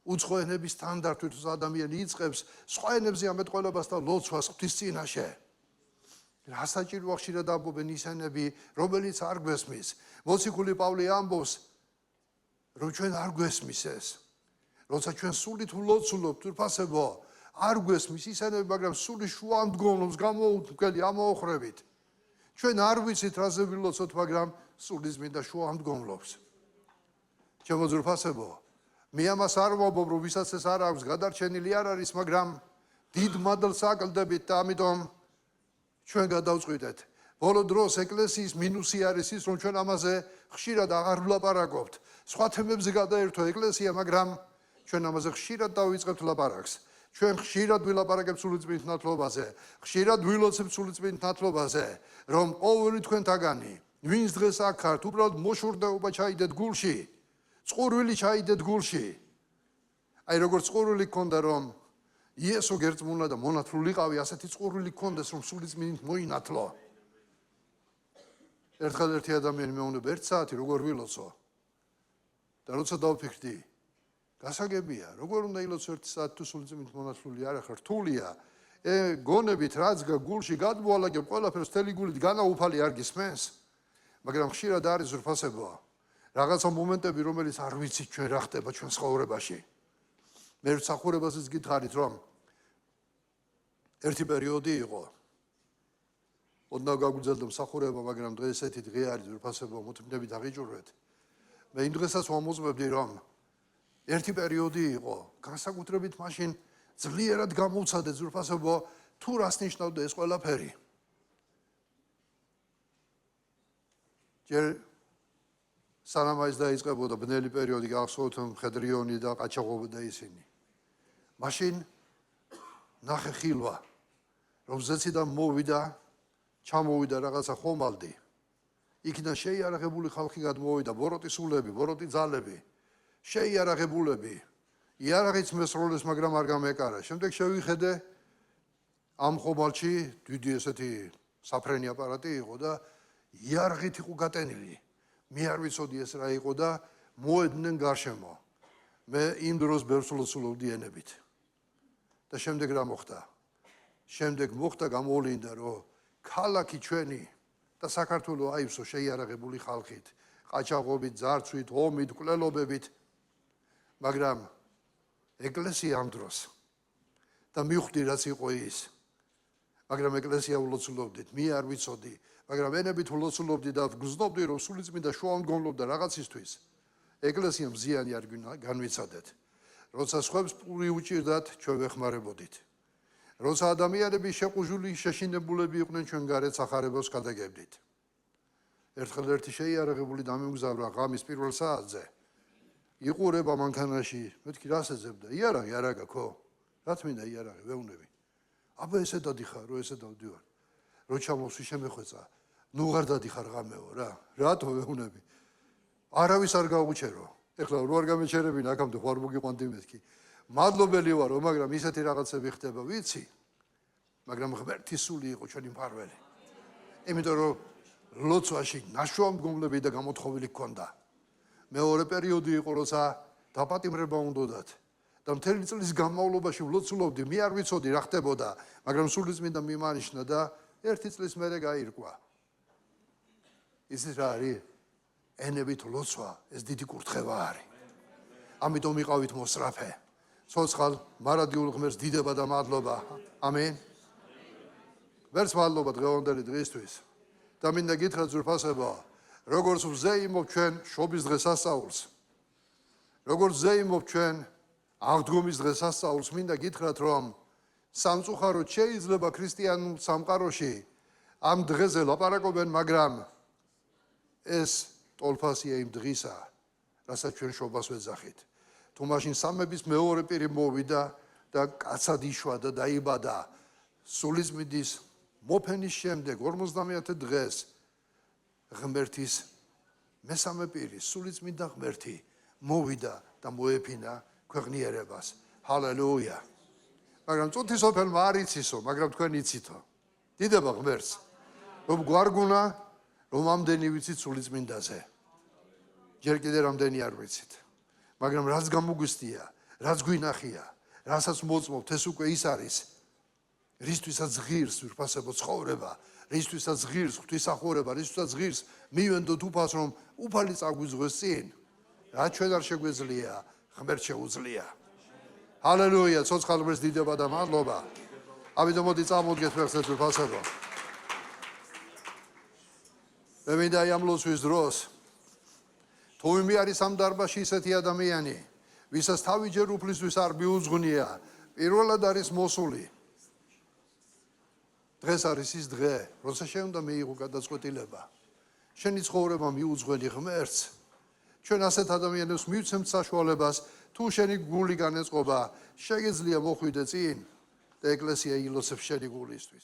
უცხო ენების სტანდარტით ადამიანი იწყებს სხვა ენებზე ამეტყველებას და ლოცვას ღვთის წინაშე. რა საჭიროა ხშირად ამბობენ ისინები, რომელიც არ გვესმის. მოციქული პავლე ამბობს, რომ ჩვენ არ გვესმის ეს. როცა ჩვენ სულით ვლოცულობთ, ძვირფასებო, არ გვესმის ისინები, მაგრამ სული შუამდგომლობს გამოუდგელი ამოოხრებით. ჩვენ არ ვიცით რაზე ვილოცოთ, მაგრამ სულის მინდა შუამდგომლობს. ჩემო ძვირფასებო, მე ამას არ ვამბობ, რომ ვისაც ეს არ აქვს, გადარჩენილი არ არის, მაგრამ დიდ მადლს აკლდებით და ამიტომ ჩვენ გადავწყვიტეთ. ბოლო დროს ეკლესიის მინუსი არის ის, რომ ჩვენ ამაზე ხშირად აღარ ვლაპარაკობთ. სხვა თემებზე გადაერთვა ეკლესია, მაგრამ ჩვენ ამაზე ხშირად დავიწყებთ ლაპარაკს. ჩვენ ხშირად ვილაპარაკებთ სულიწმიდით ნათლობაზე, ხშირად ვილოცებთ სულიწმიდით ნათლობაზე, რომ ყოველი თქვენთაგანი, ვინც დღეს აქ ხართ, უბრალოდ მოშურდეობა ჩაიდეთ გულში, წყურვილი ჩაიდეთ გულში. აი როგორც წყურვილი გქონდა, რომ იესო გერწმუნა და მონათლულიყავი, ასეთი წყურვილი გქონდეს, რომ სულიწმიდით მოინათლო. ერთხელ ერთი ადამიანი მეუბნება, 1 საათი როგორ ვილოცო? და როცა დავფიქრდი, გასაგებია, როგორ უნდა ილოცო 1 საათი თუ სულიწმიდით მონათლული არ ახარ, რთულია. გონებით რაც გულში გადმოალაგებ ყველაფერს მთელი გულით განაუფალი არ გისმენს, მაგრამ ხშირად არის ზრფასებო. რაღაცა მომენტები, რომელიც არ ვიცით ჩვენ რა ხდება ჩვენ ცხოვრებაში. მე მსახურებასაც გითხარით, რომ ერთი პერიოდი იყო. ოდნავ გაგვიძლდა მსახურება, მაგრამ დღეს ესეთი დღე არის ზრფასებო, მოთმინებით აღიჭურვეთ. მე იმ დღესაც ვამოწმებდი, რომ ერთი პერიოდი იყო, განსაკუთრებით მაშინ ძლიერად გამოვცადეთ ზრფასებო, თუ რას ნიშნავდა ეს ყველაფერი. ჯერ სანამ ეს დაიწყებოდა ბნელი პერიოდი, გახსოვთ მხედრიონი და ყაჩაღობა და ისინი. მაშინ ნახე ხილვა, რომ ზეციდან მოვიდა, ჩამოვიდა რაღაცა ხომალდი. იქიდან შეიარაღებული ხალხი გადმოვიდა, ბოროტი სულები, ბოროტი ძალები, შეიარაღებულები. იარაღიც მესროლეს, მაგრამ არ გამეკარა. შემდეგ შევიხედე ამ ხომალდში დიდი ესეთი საფრენი აპარატი იყო და იარაღით იყო გატენილი. მე არ ვიცოდი ეს რა იყო და მოედნენ გარშემო. მე იმ დროს ბევრს ვლოცულობდი ენებით. და შემდეგ რა მოხდა? შემდეგ მოხდა გამოვლინდა, რომ ქალაქი ჩვენი და საქართველო აივსო შეიარაღებული ხალხით, ყაჩაღობით, ძარცვით, ომით, მკვლელობებით, მაგრამ ეკლესია ამ დროს და მივხვდი რაც იყო ის. მაგრამ ეკლესია ვლოცულობდით, მე არ ვიცოდი, მაგრამ ენებით ვლოცულობდი და გრძნობდი, რომ სულიწმიდა შუამდგომლობდა რაღაცისთვის. ეკლესია მზიანი არ განვიცადეთ. როცა სხვებს პური უჭირდათ, ჩვენ ვეხმარებოდით. როცა ადამიანები შეყუჟული, შეშინებულები იყვნენ, ჩვენ გარეთ სახარებას გადაგებდით. ერთხელ ერთი შეიარაღებული დამემგზავრა ღამის პირველ საათზე. იყურება მანქანაში, მეთქი რას ეძებდა? იარაღი არ აგა ხო? რა თმინდა იარაღი, ვეუნები. აბა ესე დადიხარ, რო ესე დავდივარ. რო ჩამოსვი შემეხვეწა, ნუ ღარ დადიხარ ღამეო რა. რატო ვეუნები? არავის არ გაუჩერო. ეხლა რო არ გამეჩერებინა აქამდე ხوار მოგიყვანდი მეთქი. მადლობელი ვარო, მაგრამ ისეთი რაღაცები ხდება, ვიცი. მაგრამ ღმერთის სული იყო ჩვენი მფარველი. იმიტომ რომ ლოცვაში ნაშუამდგომლები და გამოთხოვილი გქონდა. მეორე პერიოდი იყო, როცა დაპატიმრება უნდათ და მთელი წლის განმავლობაში ვლოცულობდი, მე არ ვიცოდი რა ხდებოდა, მაგრამ სულიწმინდა მიმანიშნა და ერთი წლის მერე გაირკვა. იცით რა არის? ენებით ლოცვა, ეს დიდი კურთხევა არის. ამიტომ იყავით მოსწრაფე. ცოცხალ მარადიულ ღმერთს დიდება და მადლობა. ამინ. ვერც მადლობა დღევანდელი დღისთვის. და მინდა გითხრათ ძვირფასებო, როგორც ვზეიმობ ჩვენ შობის დღესასწაულს, როგორც ვზეიმობ ჩვენ აღდგომის დღესასწაულს, მინდა გითხრათ, რომ სამწუხაროდ შეიძლება ქრისტიანულ სამყაროში ამ დღეზე ლაპარაკობენ, მაგრამ ეს ტოლფასია იმ დღისა, რასაც ჩვენ შობას ვეძახით. თუ მაშინ სამების მეორე პირი მოვიდა და კაცად იშვა და დაიბადა, სულიწმიდის მოფენის შემდეგ 50 დღეს ღმერთის მესამე პირი, სულიწმიდა ღმერთი მოვიდა და მოეფინა ქვეყნიერებას. ჰალელუია. მაგრამ წუთისოფელმა არ იცისო, მაგრამ თქვენ იცითო. დიდება ღმერთს, რომ გვარგუნა, რომ ამდენი ვიცით სულიწმინდაზე. ჯერ კიდე რამდენი არ ვიცით. მაგრამ რაც გამოგვისტია, რაც გვინახია, რასაც მოწმობთ, ეს უკვე ის არის, რისთვისაც ღირს ვირფასებო ცხოვრება, რისთვისაც ღირს ღვთისმსახურება, რისთვისაც ღირს მივენდოთ უფალს, რომ უფალი წაგვიძღვეს წინ. რაც ჩვენ არ შეგვეძლია, ღმერთს შეუძლია. ჰალელუია, ცოცხალ ღმერთს დიდება და მადლობა. ამიტომ მოდი წამოვდგეთ ფეხსეთ ვირფასებო. მე მინდა ამ ლოცვის დროს თუ ვინმე არის ამ დარბაზში ისეთი ადამიანი, ვისაც თავი ჯერ უფლისთვის არ მიუძღვნია, პირველად არის მოსული. დღეს არის ის დღე, როცა შენ უნდა მიიღო გადაწყვეტილება. შენი ცხოვრება მიუძღვენი ღმერთს. ჩვენ ასეთ ადამიანებს მივცემთ საშუალებას, თუ შენი გული განეწყობა, შეგეძლია მოხვიდე წინ და ეკლესია ილოცებს შენი გულისთვის.